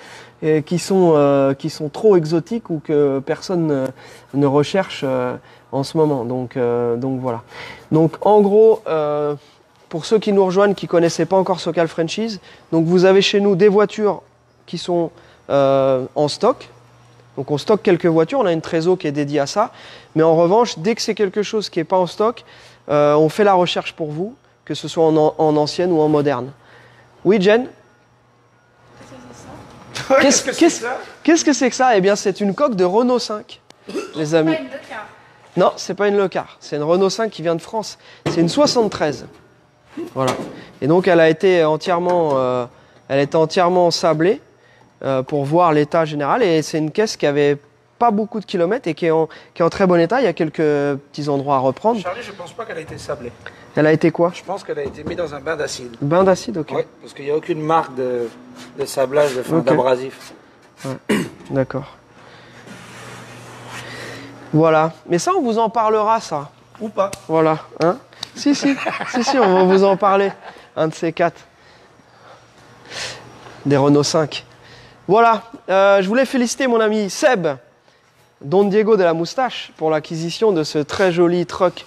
qui sont trop exotiques ou que personne ne recherche en ce moment. Donc voilà. Donc en gros, pour ceux qui nous rejoignent, qui connaissaient pas encore Sokal Franchise, donc vous avez chez nous des voitures qui sont en stock. Donc on stocke quelques voitures, on a une trésor qui est dédiée à ça. Mais en revanche, dès que c'est quelque chose qui n'est pas en stock, on fait la recherche pour vous, que ce soit en ancienne ou en moderne. Oui, Jen ? Qu'est-ce que c'est que ça ? Eh bien, c'est une coque de Renault 5, les amis. Pas une Dakar. Non, c'est pas une Lecar, c'est une Renault 5 qui vient de France. C'est une 73. Voilà. Et donc elle a été entièrement sablée pour voir l'état général. Et c'est une caisse qui avait pas beaucoup de kilomètres et qui est en très bon état. Il y a quelques petits endroits à reprendre. Charlie, je pense pas qu'elle a été sablée. Elle a été quoi ? Je pense qu'elle a été mise dans un bain d'acide. Bain d'acide, ok. Oui, parce qu'il n'y a aucune marque de sablage, d'abrasif. Ouais. D'accord. Voilà. Mais ça, on vous en parlera, ça. Ou pas. Voilà. Hein ? Si, on va vous en parler. Un de ces quatre. Des Renault 5. Voilà. Je voulais féliciter mon ami Seb, Don Diego de la Moustache, pour l'acquisition de ce très joli truck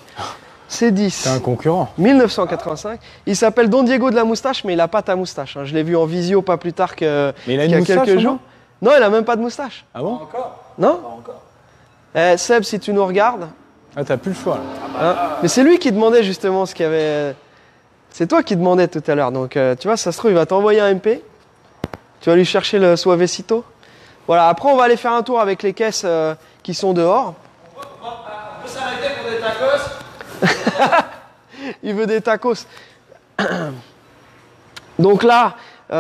C10. C'est un concurrent. 1985. Il s'appelle Don Diego de la Moustache, mais il n'a pas ta moustache. Hein. Je l'ai vu en visio pas plus tard qu'il y a quelques jours. Non, il n'a même pas de moustache. Ah bon ? Pas encore. Non ? Pas encore. Seb, si tu nous regardes... Ah, t'as plus le choix, là. Hein, mais c'est lui qui demandait justement ce qu'il y avait... C'est toi qui demandais tout à l'heure. Donc, tu vois, ça se trouve, il va t'envoyer un MP. Tu vas lui chercher le Suavecito. Voilà, après, on va aller faire un tour avec les caisses qui sont dehors. On peut s'arrêter pour des tacos. Il veut des tacos. Donc là,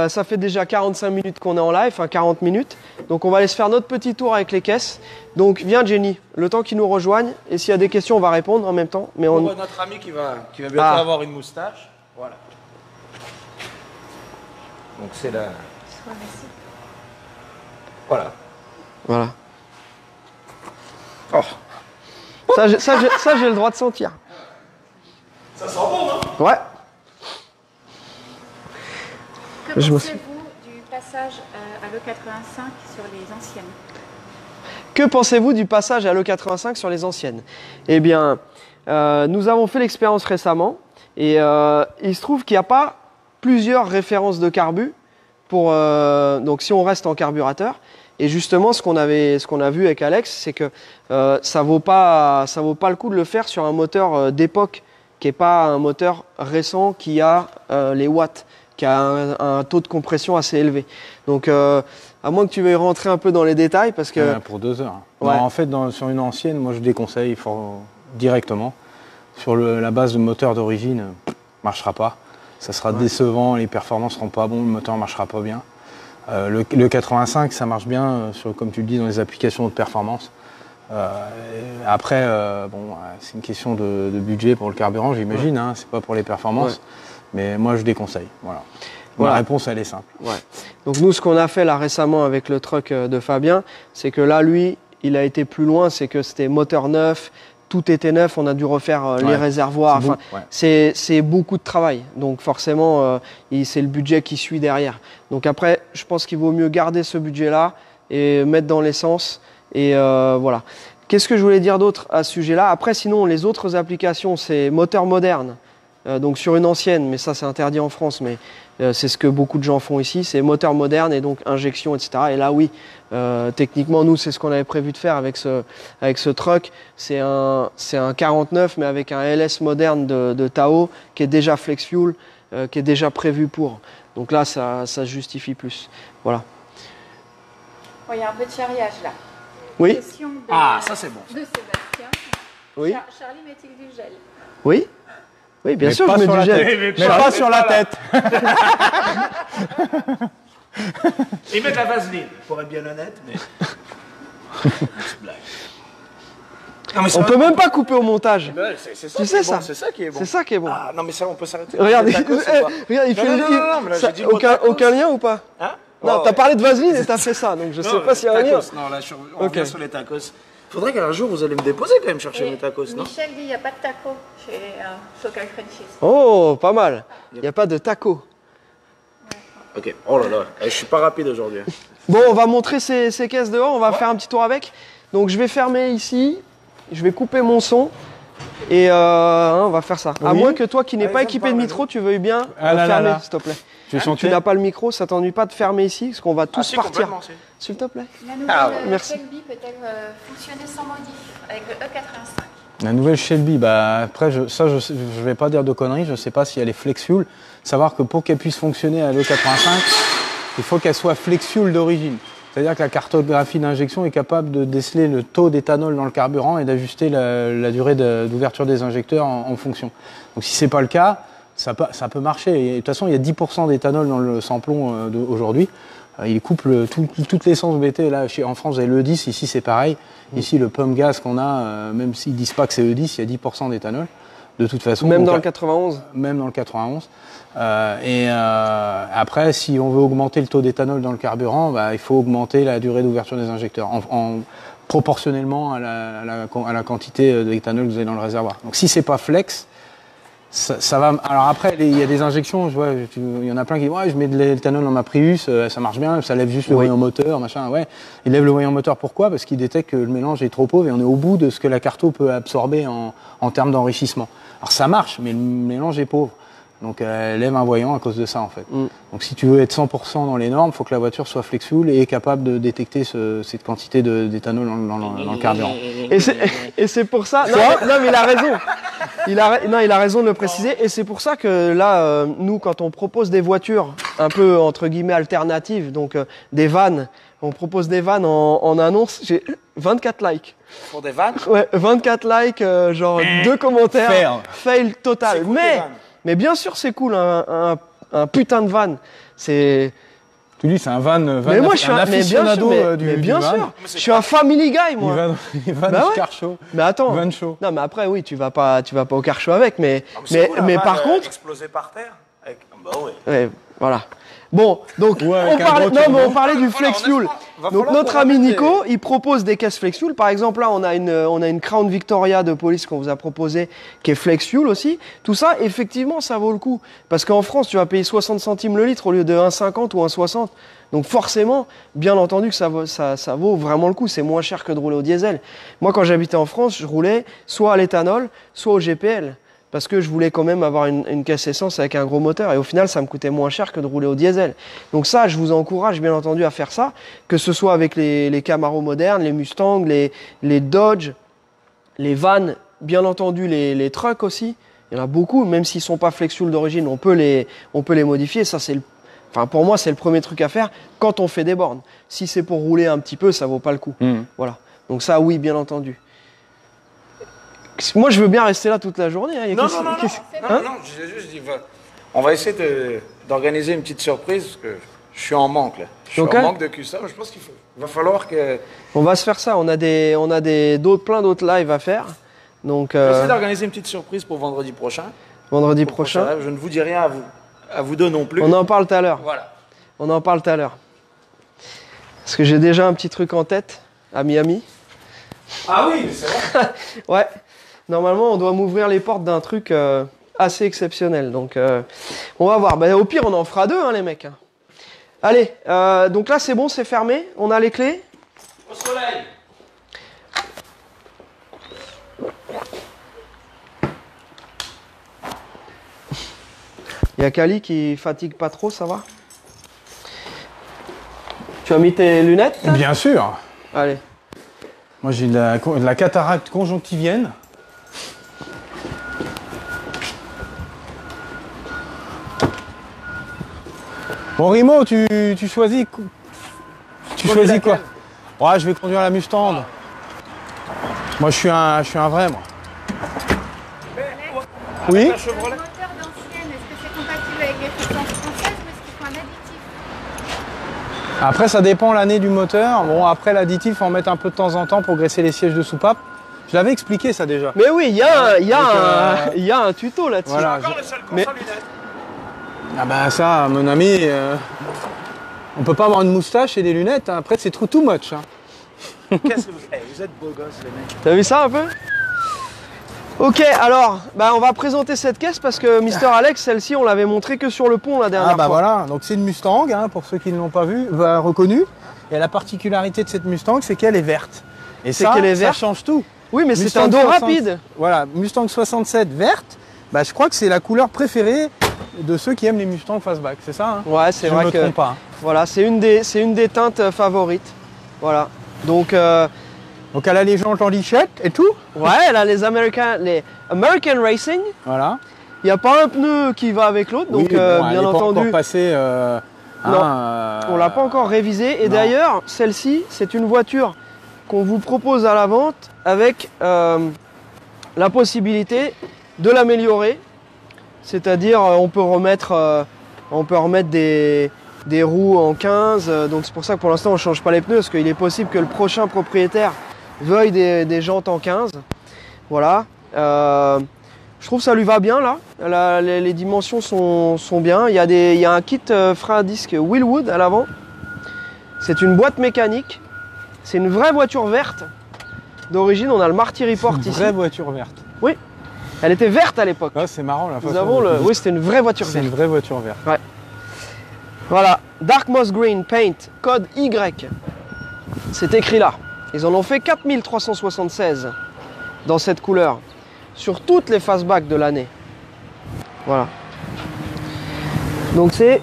ça fait déjà 45 minutes qu'on est en live, enfin 40 minutes. Donc on va aller se faire notre petit tour avec les caisses. Donc viens Jenny, le temps qu'ils nous rejoignent. Et s'il y a des questions, on va répondre en même temps. Mais On voit notre ami qui va bientôt avoir une moustache. Voilà. Donc c'est la... Voilà. Voilà. Oh. Ça, j'ai le droit de sentir. Ça sent bon, non ? Ouais. Que pensez-vous du passage à l'E85 sur les anciennes ? Que pensez-vous du passage à l'E85 sur les anciennes ? Eh bien, nous avons fait l'expérience récemment et il se trouve qu'il n'y a pas plusieurs références de carbu donc si on reste en carburateur. Et justement, ce qu'on a vu avec Alex, c'est que ça vaut pas le coup de le faire sur un moteur d'époque qui n'est pas un moteur récent qui a les watts, qui a un taux de compression assez élevé. Donc, à moins que tu veuilles rentrer un peu dans les détails, parce que... Pour 2 heures. Ouais. Non, en fait, sur une ancienne, moi je déconseille directement. Sur la base de moteur d'origine, marchera pas. ça sera décevant, les performances seront pas bonnes, le moteur ne marchera pas bien. Le 85, ça marche bien, comme tu le dis, dans les applications de performance. Après, c'est une question de budget pour le carburant, j'imagine, hein, c'est pas pour les performances, mais moi je déconseille. Voilà. La réponse, elle est simple. Ouais. Donc nous, ce qu'on a fait là récemment avec le truck de Fabien, c'est que là, lui, il a été plus loin, c'est que c'était moteur neuf, tout était neuf, on a dû refaire les réservoirs. C'est beaucoup de travail. Donc forcément, c'est le budget qui suit derrière. Donc après, je pense qu'il vaut mieux garder ce budget-là et mettre dans l'essence. Et voilà. Qu'est-ce que je voulais dire d'autre à ce sujet-là? Après, sinon, les autres applications, c'est moteur moderne. Donc sur une ancienne, mais ça c'est interdit en France, mais c'est ce que beaucoup de gens font ici, c'est moteur moderne et donc injection, etc. Et là oui, techniquement nous c'est ce qu'on avait prévu de faire avec ce truck, c'est un 49 mais avec un LS moderne de Tao qui est déjà flex fuel, qui est déjà prévu pour. Donc là ça se justifie plus. Voilà. Il y a un peu de charriage là. Oui. Ça c'est bon. De Sébastien. Oui. Charlie met-il du gel? Oui. Oui, bien sûr, je mets du gel. Mais pas sur la tête. Ils mettent la vaseline, pour être bien honnête, mais... On peut même pas couper au montage. C'est ça tu sais ça. C'est ça qui est bon. C'est ça qui est bon. Ah non mais ça on peut s'arrêter. Regarde, il fait aucun lien ou pas? Hein? Non, t'as parlé de vaseline et t'as fait ça, donc je sais pas s'il y a un lien. Non, là, on revient sur les tacos. Faudrait qu'un jour vous allez me déposer quand même chercher mes tacos, non? Michel dit il n'y a pas de tacos chez Focal Frenchies. Oh, pas mal. Il n'y a pas de taco. Ok, oh là là, je suis pas rapide aujourd'hui. Bon, on va montrer ces caisses dehors, on va faire un petit tour avec. Donc je vais fermer ici, je vais couper mon son et on va faire ça. Oui. À moins que toi qui n'es pas équipé de micro, tu veuilles bien fermer, s'il te plaît. Tu n'as pas le micro, ça t'ennuie pas de fermer ici, parce qu'on va tous partir. S'il te plaît. La nouvelle Shelby peut-elle fonctionner sans modif avec le E85? La nouvelle Shelby, après, je vais pas dire de conneries, je ne sais pas si elle est flex fuel. Savoir que pour qu'elle puisse fonctionner à l'E85, il faut qu'elle soit flex fuel d'origine. C'est-à-dire que la cartographie d'injection est capable de déceler le taux d'éthanol dans le carburant et d'ajuster la durée d'ouverture des injecteurs en fonction. Donc si ce n'est pas le cas, ça peut marcher. Et, de toute façon, il y a 10% d'éthanol dans le samplon aujourd'hui. Il couple toute l'essence BT. Là, en France, vous avez le E10. Ici, c'est pareil. Ici, le pump gaz qu'on a, même s'ils ne disent pas que c'est E10, il y a 10% d'éthanol. De toute façon. Même dans le 91. Même dans le 91. Après, si on veut augmenter le taux d'éthanol dans le carburant, il faut augmenter la durée d'ouverture des injecteurs proportionnellement à la quantité d'éthanol que vous avez dans le réservoir. Donc si c'est pas flex, ça va. Alors après, il y a des injections, je vois, il y en a plein qui disent je mets de l'éthanol dans ma Prius, ça marche bien, ça lève juste le voyant moteur, machin. Ouais, il lève le voyant moteur, pourquoi? Parce qu'il détecte que le mélange est trop pauvre et on est au bout de ce que la carto peut absorber en termes d'enrichissement. Alors ça marche, mais le mélange est pauvre. Donc elle lève un voyant à cause de ça en fait. Donc si tu veux être 100% dans les normes, il faut que la voiture soit flex fuel et capable de détecter cette quantité d'éthanol dans le carburant. Et c'est pour ça. Non, mais il a raison. Il a raison de le préciser. Et c'est pour ça que là, nous, quand on propose des voitures un peu entre guillemets alternatives, donc des vannes, on propose des vannes en annonce. J'ai 24 likes. Pour des vannes? Ouais, 24 likes, genre 2 commentaires. Fail total. Mais bien sûr, c'est cool, un putain de van. C'est. Tu dis, c'est un van. Mais moi, je suis un aficionado du van. Sûr. Je suis un family guy, moi. Il va du car show. Mais attends. Van show. Non, mais après, oui, tu vas pas au car show avec, mais par contre. Exploser par terre. Bah ouais. Ouais, voilà. Bon, donc on parlait du flex fuel. Donc notre ami Nico, il propose des caisses flex fuel. Par exemple, là, on a une Crown Victoria de police qu'on vous a proposé, qui est flex fuel aussi. Tout ça, effectivement, ça vaut le coup. Parce qu'en France, tu vas payer 60 centimes le litre au lieu de 1,50 ou 1,60. Donc forcément, bien entendu que ça vaut vraiment le coup. C'est moins cher que de rouler au diesel. Moi, quand j'habitais en France, je roulais soit à l'éthanol, soit au GPL. Parce que je voulais quand même avoir une caisse essence avec un gros moteur. Et au final, ça me coûtait moins cher que de rouler au diesel. Donc ça, je vous encourage bien entendu à faire ça, que ce soit avec les Camaro modernes, les Mustang, les Dodge, les vannes, bien entendu les trucks aussi. Il y en a beaucoup, même s'ils ne sont pas flex fuel d'origine, on peut les modifier. Ça, pour moi, c'est le premier truc à faire quand on fait des bornes. Si c'est pour rouler un petit peu, ça ne vaut pas le coup. Voilà. Donc ça, oui, bien entendu. Moi, je veux bien rester là toute la journée. Non, je juste dit, On va essayer d'organiser une petite surprise parce que je suis en manque là. Je suis Ok. en manque de custom. Je pense qu'il va falloir que. On va se faire ça. On a plein d'autres lives à faire. Donc, Je vais essayer d'organiser une petite surprise pour vendredi prochain. vendredi Pour le prochain prochain. live. Je ne vous dis rien à vous deux non plus. On en parle tout à l'heure. Voilà. On en parle tout à l'heure. Parce que j'ai déjà un petit truc en tête à Miami. Ah oui, c'est vrai. Ouais. Normalement, on doit m'ouvrir les portes d'un truc assez exceptionnel. Donc, on va voir. Au pire, on en fera deux, hein, les mecs. Allez. Donc là, c'est bon, c'est fermé. On a les clés. Au soleil. Il y a Kali qui fatigue pas trop, ça va? Tu as mis tes lunettes? Bien sûr. Allez. Moi, j'ai de la cataracte conjonctivienne. Bon, Rimo, tu choisis. Tu choisis quoi? Ouais, je vais conduire la Mustang. Moi, je suis un vrai, moi. Oui. La Chevrolet. Le moteur d'ancienne, est-ce que c'est compatible avec les fréquences françaises ou est-ce qu'il faut un additif? Après, ça dépend l'année du moteur. Bon, après, l'additif, faut en mettre un peu de temps en temps pour graisser les sièges de soupape. Je l'avais expliqué, ça, déjà. Mais oui, il y a un tuto là-dessus. Voilà. Encore le seul con Mais- sans lunettes. Ah bah ça, mon ami, on peut pas avoir une moustache et des lunettes. Hein. Après, c'est too much. Hein. Qu'est-ce que vous êtes beaux gosses, les mecs. T'as vu ça un peu? Ok, alors, on va présenter cette caisse parce que Mister Alex, celle-ci, on l'avait montrée que sur le pont la dernière Ah bah fois. voilà, donc c'est une Mustang, hein, pour ceux qui ne l'ont pas vu, reconnue. Et la particularité de cette Mustang, c'est qu'elle est verte. Et C'est ça, qu'elle est ça verte. change tout. Oui, mais c'est Mustang un dos 60 rapide. Voilà, Mustang 67 verte, bah, je crois que c'est la couleur préférée de ceux qui aiment les Mustangs fastback, c'est ça hein? Ouais, c'est Je ne vrai me que trompe pas. voilà, c'est une des teintes favorites. Voilà. Donc Donc elle a les jantes en lichette et tout. ouais, elle a les American Racing. Voilà. Il n'y a pas un pneu qui va avec l'autre, donc Oui, bon, elle bien n'est pas entendu, encore passée, Non, on l'a pas encore révisée. Et non. d'ailleurs, celle-ci, c'est une voiture qu'on vous propose à la vente avec la possibilité de l'améliorer. C'est-à-dire, on peut remettre des roues en 15. Donc c'est pour ça que pour l'instant, on ne change pas les pneus, parce qu'il est possible que le prochain propriétaire veuille des jantes en 15. Voilà. Je trouve que ça lui va bien là. Les dimensions sont bien. Il y a un kit frein à disque Willwood à l'avant. C'est une boîte mécanique. C'est une vraie voiture verte. D'origine, on a le Marty Report Une ici. vraie voiture verte. Oui. Elle était verte à l'époque. Ah, c'est marrant la Nous façon avons dont tu dis. oui, c'était une vraie voiture C'est verte. une vraie voiture verte. Voilà, Dark Moss Green Paint, code Y. C'est écrit là. Ils en ont fait 4376 dans cette couleur. Sur toutes les fastbacks de l'année. Donc c'est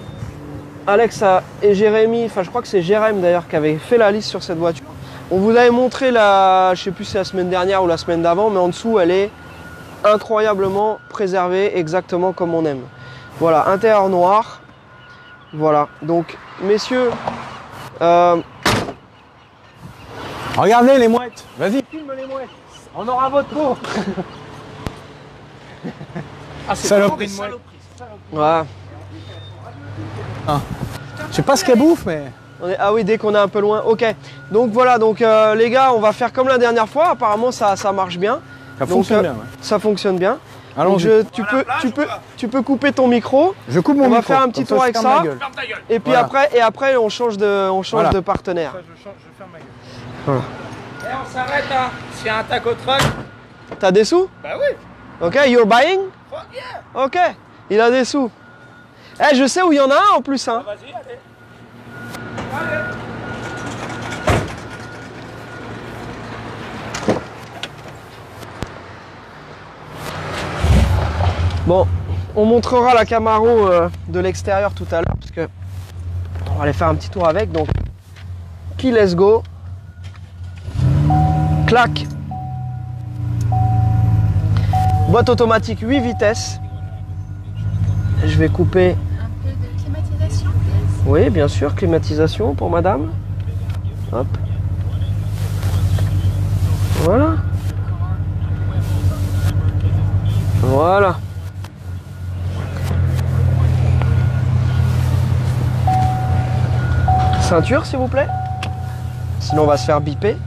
Alexa et Jérémy, enfin je crois que c'est Jérém d'ailleurs qui avait fait la liste sur cette voiture. On vous avait montré je sais plus si c'est la semaine dernière ou la semaine d'avant, mais en dessous elle est incroyablement préservée, exactement comme on aime. Voilà, intérieur noir. Voilà, donc messieurs, Regardez les mouettes. Vas-y, filme les mouettes. On aura votre peau. Ah, c'est Saloperie vraiment de des mouette. saloperies. voilà. Je sais pas ce qu'elle bouffe, mais. Ah oui, dès qu'on est un peu loin. Ok. Donc voilà, les gars, on va faire comme la dernière fois. Apparemment, ça marche bien. Ça Donc, fonctionne bien. Ouais. Ça fonctionne bien. Donc, Allons-y. tu peux couper ton micro. Je coupe mon on va micro, faire un comme petit ça, tour je avec ferme ça. ma gueule. Ferme ta gueule. Et puis Voilà. après, on change Voilà. de partenaire. Je ferme ma gueule. Et on s'arrête, hein. S'il y a un taco truck. T'as des sous? Bah oui. Ok, you're buying? Fuck yeah. Ok, il a des sous. Eh, je sais où il y en a un en plus. Hein. Vas-y, allez. Bon, on montrera la Camaro de l'extérieur tout à l'heure parce que on va aller faire un petit tour avec. Donc, key, let's go. Clac. Boîte automatique 8 vitesses. Je vais couper. Un peu de climatisation, please. Oui, bien sûr, climatisation pour madame. Hop. Voilà. Ceinture, s'il vous plaît. Sinon, on va se faire biper.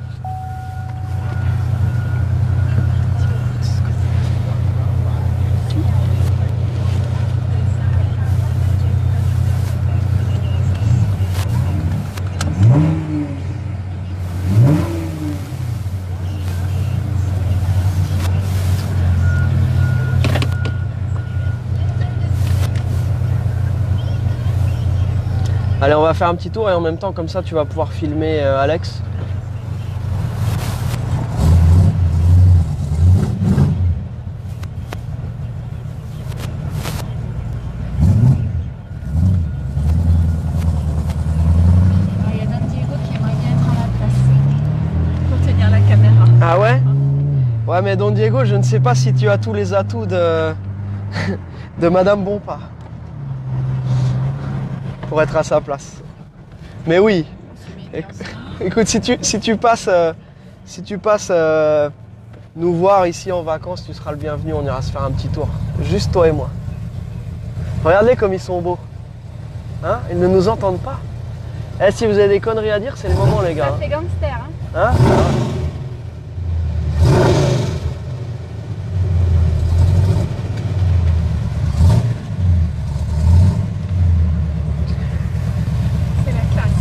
Allez, on va faire un petit tour et en même temps, comme ça, tu vas pouvoir filmer Alex. Il y a Don Diego qui aimerait bien être à ma place pour tenir la caméra. Ah ouais? Ouais, mais Don Diego, je ne sais pas si tu as tous les atouts de, de Madame Bompard pour être à sa place. Mais oui. Écoute, si tu passes nous voir ici en vacances, tu seras le bienvenu, on ira se faire un petit tour. Juste toi et moi. Regardez comme ils sont beaux. Hein? Ils ne nous entendent pas. Eh, si vous avez des conneries à dire, c'est le moment, les gars. Ça fait gangster, hein? Hein?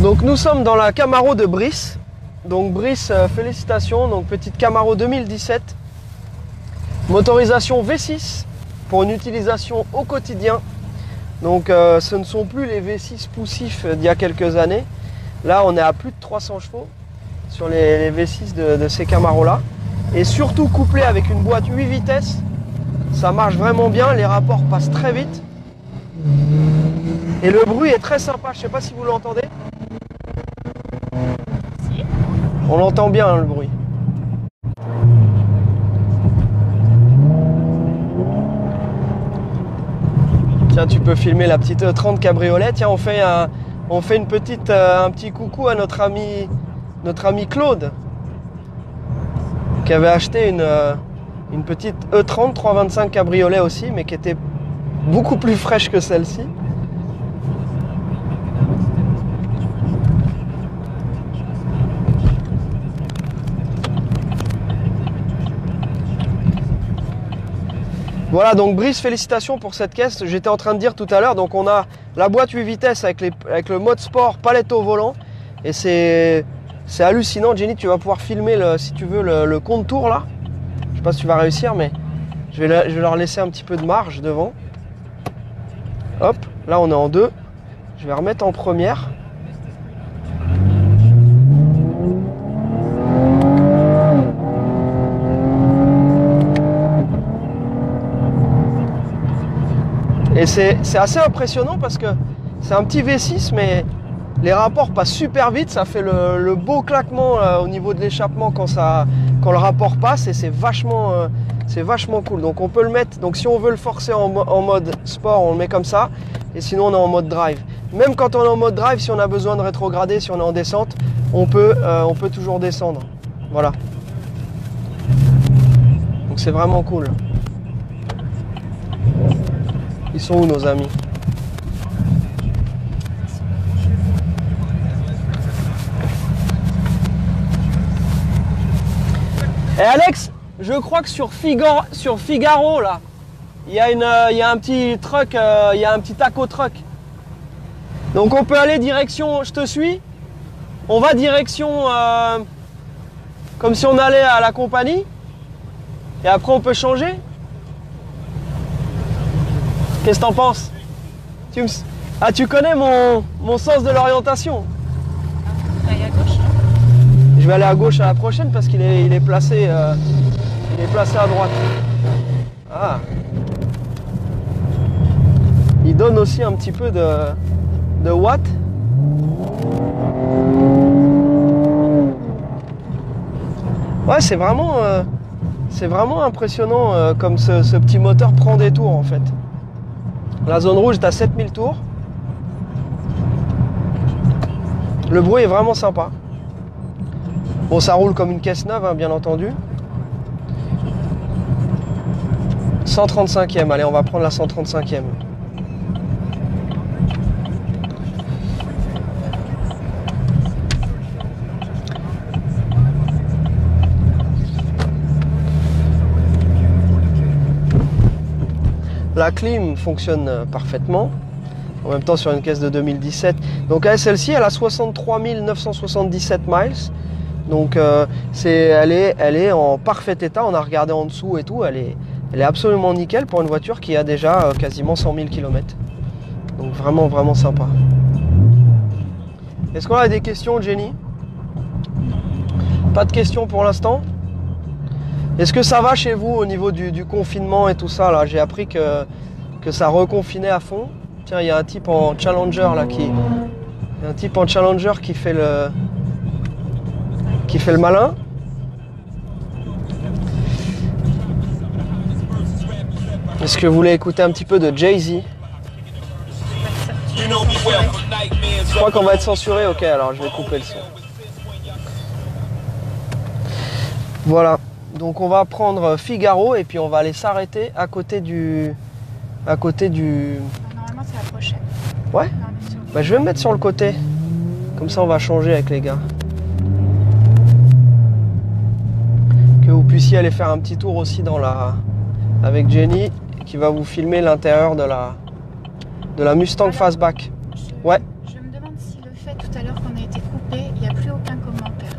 Donc nous sommes dans la Camaro de Brice. Donc Brice, félicitations. Donc petite Camaro 2017. Motorisation V6 pour une utilisation au quotidien. Donc ce ne sont plus les V6 poussifs d'il y a quelques années. Là on est à plus de 300 chevaux sur les V6 de ces Camaros là. Et surtout couplé avec une boîte 8 vitesses. Ça marche vraiment bien, les rapports passent très vite. Et le bruit est très sympa, je ne sais pas si vous l'entendez. On l'entend bien, hein, le bruit. Tiens, tu peux filmer la petite 30 cabriolet. Tiens, on fait une petite, un petit coucou à notre ami Claude, qui avait acheté une petite E30 325 cabriolet aussi, mais qui était beaucoup plus fraîche que celle-ci. Voilà, donc Brice, félicitations pour cette caisse. J'étais en train de dire tout à l'heure, donc on a la boîte 8 vitesses avec le mode sport, palette au volant. Et c'est hallucinant. Jenny, tu vas pouvoir filmer, si tu veux, le contour là. Je sais pas si tu vas réussir, mais je vais leur laisser un petit peu de marge devant. Hop, là on est en 2. Je vais remettre en première. Et c'est assez impressionnant parce que c'est un petit V6, mais les rapports passent super vite. Ça fait le beau claquement au niveau de l'échappement quand le rapport passe, et c'est vachement cool. Donc on peut le mettre, donc si on veut le forcer en mode sport, on le met comme ça, et sinon on est en mode drive. Même quand on est en mode drive, si on a besoin de rétrograder, si on est en descente, on peut toujours descendre. Voilà. Donc c'est vraiment cool. Ils sont où nos amis? Et Alex, je crois que sur Figaro là, il y a un petit truck, il y a un petit taco truck. Donc on peut aller direction, je te suis. On va direction comme si on allait à la compagnie. Et après on peut changer. Qu'est-ce que t'en penses? Tu connais mon sens de l'orientation? Allez à gauche. Je vais aller à gauche à la prochaine parce qu'il est placé à droite. Ah. Il donne aussi un petit peu de watts. Ouais, c'est vraiment impressionnant comme ce petit moteur prend des tours en fait. La zone rouge est à 7000 tours. Le bruit est vraiment sympa. Bon, ça roule comme une caisse neuve, hein, bien entendu. 135e, allez, on va prendre la 135e. La clim fonctionne parfaitement. En même temps sur une caisse de 2017. Donc celle-ci, elle a 63 977 miles. Donc elle est en parfait état. On a regardé en dessous et tout. Elle est absolument nickel pour une voiture qui a déjà quasiment 100 000 km. Donc vraiment, vraiment sympa. Est-ce qu'on a des questions, Jenny? Pas de questions pour l'instant? Est-ce que ça va chez vous au niveau du confinement et tout ça là? J'ai appris que ça reconfinait à fond. Tiens, il y a un type en Challenger là qui fait le malin. Est-ce que vous voulez écouter un petit peu de Jay-Z? Je crois qu'on va être censuré. Ok, alors je vais couper le son. Voilà. Donc on va prendre Figaro et puis on va aller s'arrêter à côté du. Normalement c'est la prochaine. Ouais. Bah, je vais me mettre sur le côté. Comme ça on va changer avec les gars. Que vous puissiez aller faire un petit tour aussi avec Jenny qui va vous filmer l'intérieur de la Mustang Fastback. Ouais. Je me demande si le fait tout à l'heure qu'on a été coupé, il n'y a plus aucun commentaire.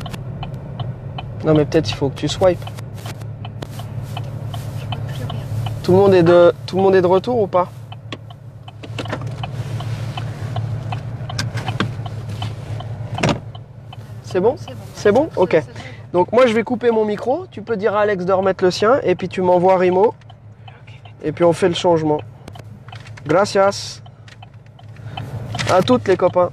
Non mais peut-être il faut que tu swipes. Je vois plus rien. Tout le monde est de retour ou pas? C'est bon? C'est bon? Ok. Donc moi je vais couper mon micro, tu peux dire à Alex de remettre le sien et puis tu m'envoies Rimo et puis on fait le changement. Gracias. À toutes les copains.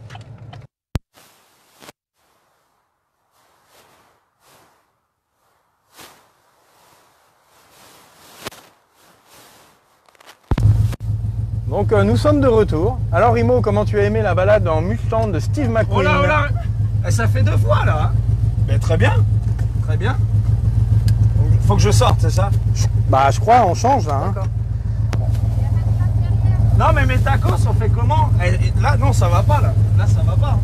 Donc nous sommes de retour. Alors Rimo, comment tu as aimé la balade en Mustang de Steve McQueen? Oh là, ça fait 2 fois là. Mais très bien, très bien. Faut que je sorte, c'est ça? Bah je crois on change là. Hein. D'accord. Non mais mes tacos, on fait comment? Là non, ça va pas là. Là ça va pas.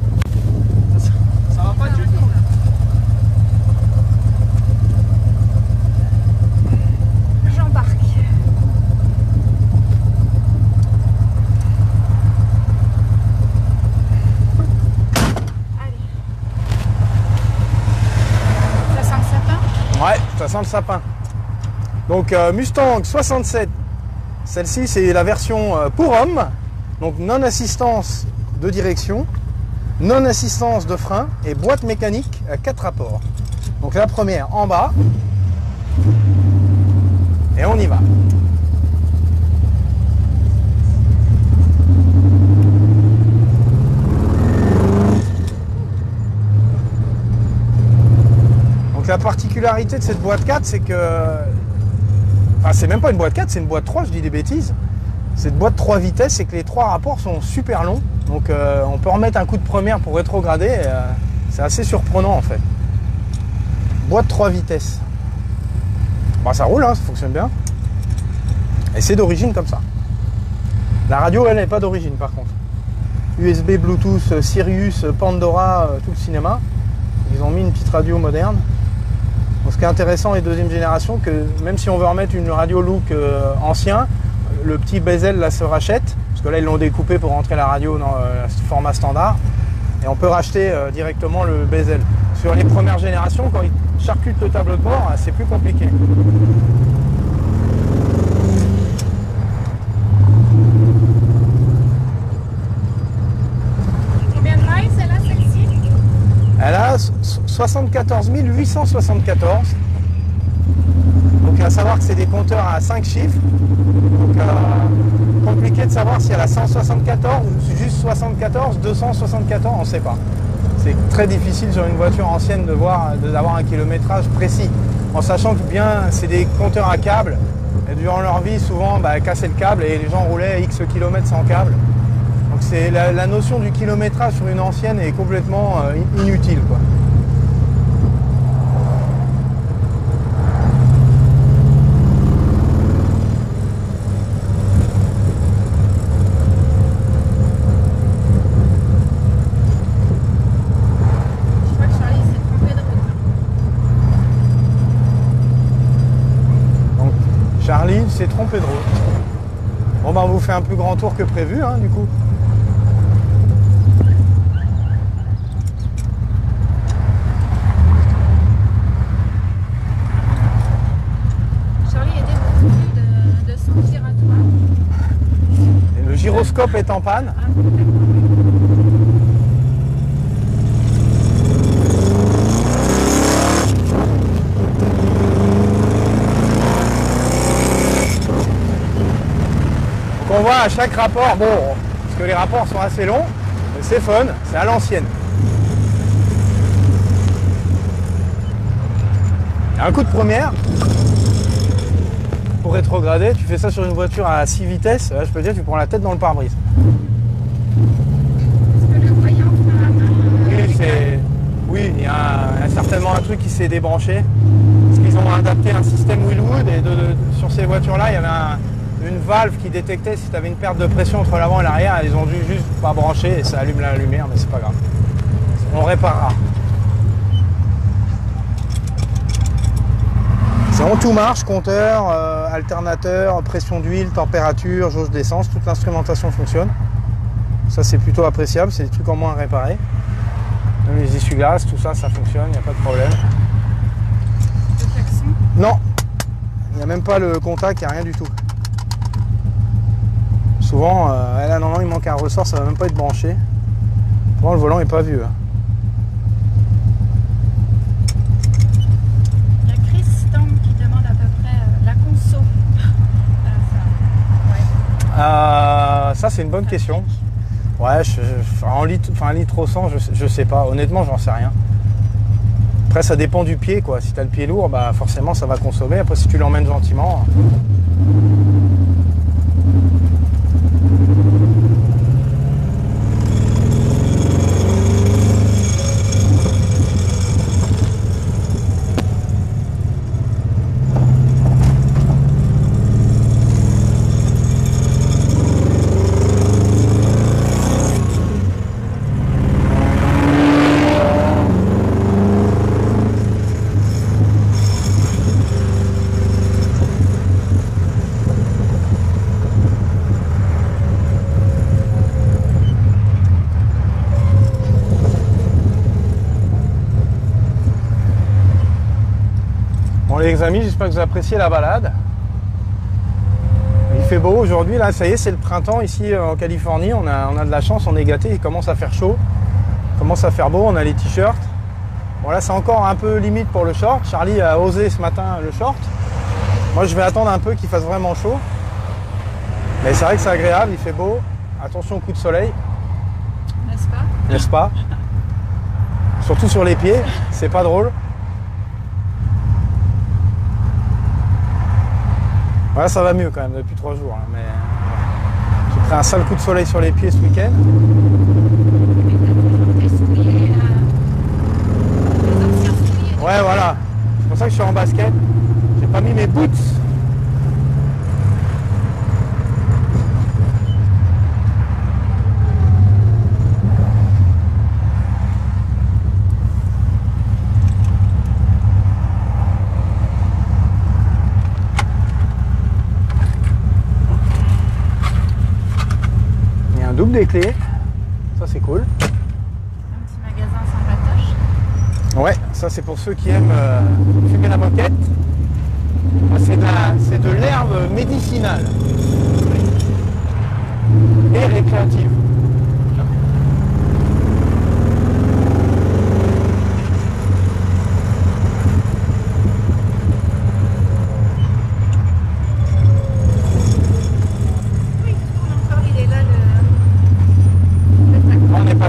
Ça va pas du tout. J'embarque. Allez. Ça sent le sapin? Ouais, ça sent le sapin. Donc Mustang 67. Celle-ci, c'est la version pour hommes, donc non-assistance de direction, non-assistance de frein et boîte mécanique à 4 rapports. Donc la première en bas, et on y va. Donc la particularité de cette boîte 4, c'est que enfin, c'est même pas une boîte 4, c'est une boîte 3, je dis des bêtises. Cette boîte 3 vitesses, c'est que les 3 rapports sont super longs. Donc on peut remettre un coup de première pour rétrograder. C'est assez surprenant en fait. Boîte 3 vitesses. Bah, ça roule, hein, ça fonctionne bien. Et c'est d'origine comme ça. La radio, elle n'est pas d'origine par contre. USB, Bluetooth, Sirius, Pandora, tout le cinéma. Ils ont mis une petite radio moderne. Donc, ce qui est intéressant est deuxième génération, que même si on veut remettre une radio look ancien, le petit bezel là se rachète, parce que là ils l'ont découpé pour rentrer la radio dans le format standard, et on peut racheter directement le bezel. Sur les premières générations, quand ils charcutent le tableau de bord, c'est plus compliqué. Combien de miles elle a celle-ci? Elle a 74 874. Donc à savoir que c'est des compteurs à 5 chiffres. Donc compliqué de savoir si elle a 174 ou juste 74, 274, on ne sait pas. C'est très difficile sur une voiture ancienne d'avoir un kilométrage précis. En sachant que bien c'est des compteurs à câble. Et durant leur vie, souvent, cassaient le câble et les gens roulaient X kilomètres sans câble. Donc c'est la notion du kilométrage sur une ancienne est complètement inutile, quoi. Je crois que Charlie s'est trompé de route. Donc Charlie s'est trompé de route. Bon bah on vous fait un plus grand tour que prévu hein, du coup. Charlie était convaincu de son giratoire. Et le gyroscope est en panne. Donc on voit à chaque rapport, bon, parce que les rapports sont assez longs, mais c'est fun, c'est à l'ancienne. Un coup de première, pour rétrograder, tu fais ça sur une voiture à 6 vitesses, là, je peux te dire, tu prends la tête dans le pare-brise. Est-ce que le voyant Oui, il y a certainement un truc qui s'est débranché. Parce qu'ils ont adapté un système Willwood et sur ces voitures-là, il y avait une valve qui détectait si tu avais une perte de pression entre l'avant et l'arrière. Ils ont dû juste pas brancher et ça allume la lumière, mais c'est pas grave. On réparera. C'est en tout marche, compteur, alternateur, pression d'huile, température, jauge d'essence, toute l'instrumentation fonctionne. Ça c'est plutôt appréciable, c'est des trucs en moins à réparer. Même les essuie-glaces, tout ça, ça fonctionne, il n'y a pas de problème. le klaxon? Non, il n'y a même pas le contact, il n'y a rien du tout. Souvent, là non, il manque un ressort, ça ne va même pas être branché. Bon, le volant n'est pas vu. Hein. Il y a Christian qui demande à peu près la conso. Ça c'est une bonne question. Ouais, un litre au 100, je sais pas. Honnêtement, j'en sais rien. Après, ça dépend du pied, quoi. Si tu as le pied lourd, bah forcément, ça va consommer. Après, si tu l'emmènes gentiment. Les amis, j'espère que vous appréciez la balade. Il fait beau aujourd'hui, là ça y est, c'est le printemps ici en Californie, on a de la chance, on est gâtés, il commence à faire chaud, il commence à faire beau, on a les t-shirts. Bon là c'est encore un peu limite pour le short, Charlie a osé ce matin le short. Moi je vais attendre un peu qu'il fasse vraiment chaud. Mais c'est vrai que c'est agréable, il fait beau, attention au coup de soleil. N'est-ce pas? N'est-ce pas? Surtout sur les pieds, c'est pas drôle. Voilà, ça va mieux quand même depuis 3 jours. Hein, mais j'ai pris un sale coup de soleil sur les pieds ce week-end. Ouais, voilà. C'est pour ça que je suis en basket. J'ai pas mis mes boots. Double des clés, ça c'est cool. Un petit magasin sans patoche. Ouais, ça c'est pour ceux qui aiment fumer la moquette. C'est de l'herbe médicinale et récréative.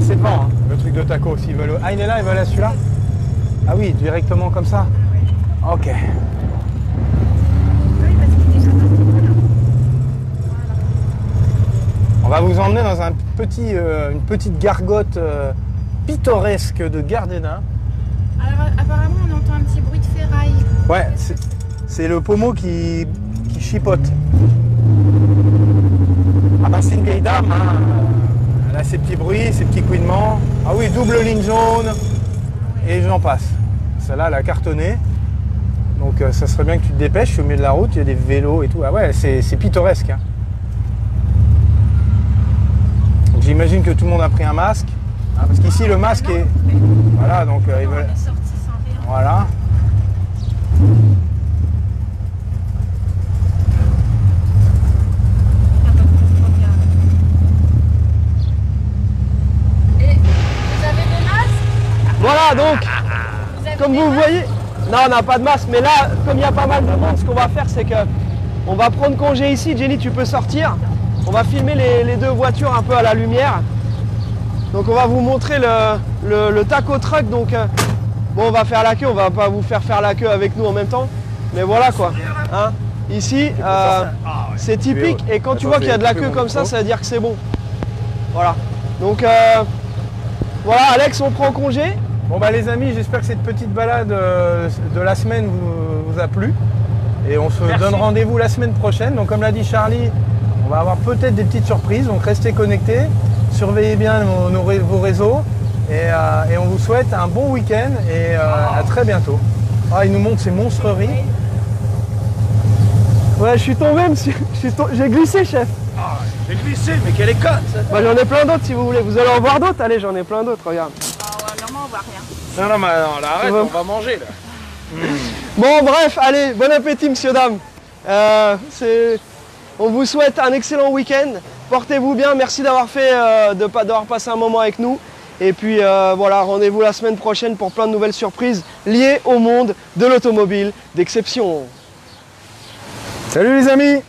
C'est devant, hein, le truc de taco. S'ils veulent... Ah, il est là, ils veulent à celui-là? Ah oui, directement comme ça? Ok. On va vous emmener dans un une petite gargote pittoresque de Gardena. Alors apparemment on entend un petit bruit de ferraille. Ouais, c'est le pommeau qui chipote. Ah bah c'est une vieille dame, hein. Elle a ses petits bruits, ses petits couinements. Ah oui, double ligne jaune. Et j'en passe. Celle-là, elle a cartonné. Donc ça serait bien que tu te dépêches. Je suis au milieu de la route, il y a des vélos et tout. Ah ouais, c'est pittoresque. Hein. Donc j'imagine que tout le monde a pris un masque. Hein, parce qu'ici le masque est... Voilà, donc ils veulent... On est sorti sans rien. Voilà. Et vous avez des masques? Voilà, donc, Vous avez comme des vous masques? voyez, non, on n'a pas de masque, mais là, comme il y a pas mal de monde, ce qu'on va faire, c'est que on va prendre congé ici. Jenny, tu peux sortir. On va filmer les deux voitures un peu à la lumière. Donc on va vous montrer le taco truck. Donc bon, on va faire la queue, on va pas vous faire la queue avec nous en même temps. Mais voilà quoi. Hein, ici, c'est typique. Et quand tu vois qu'il y a de la queue comme ça veut dire que c'est bon. Voilà. Donc voilà, Alex, on prend congé. Bon bah les amis, j'espère que cette petite balade de la semaine vous a plu. Et on se donne rendez-vous la semaine prochaine. Donc comme l'a dit Charlie, on va avoir peut-être des petites surprises. Donc restez connectés, surveillez bien vos réseaux. Et on vous souhaite un bon week-end et à très bientôt. Ah, il nous montre ses monstreries. Ouais, je suis tombé, monsieur. J'ai glissé, chef. Ah, j'ai glissé, mais quelle est conne Bah, j'en ai plein d'autres si vous voulez. Vous allez en voir d'autres? Allez, j'en ai plein d'autres, regarde. Normalement, on voit rien. Non, mais non, là, arrête, on va manger là. Bon, bref, allez, bon appétit, monsieur, dame. On vous souhaite un excellent week-end. Portez-vous bien. Merci d'avoir d'avoir passé un moment avec nous. Et puis voilà, rendez-vous la semaine prochaine pour plein de nouvelles surprises liées au monde de l'automobile d'exception. Salut les amis!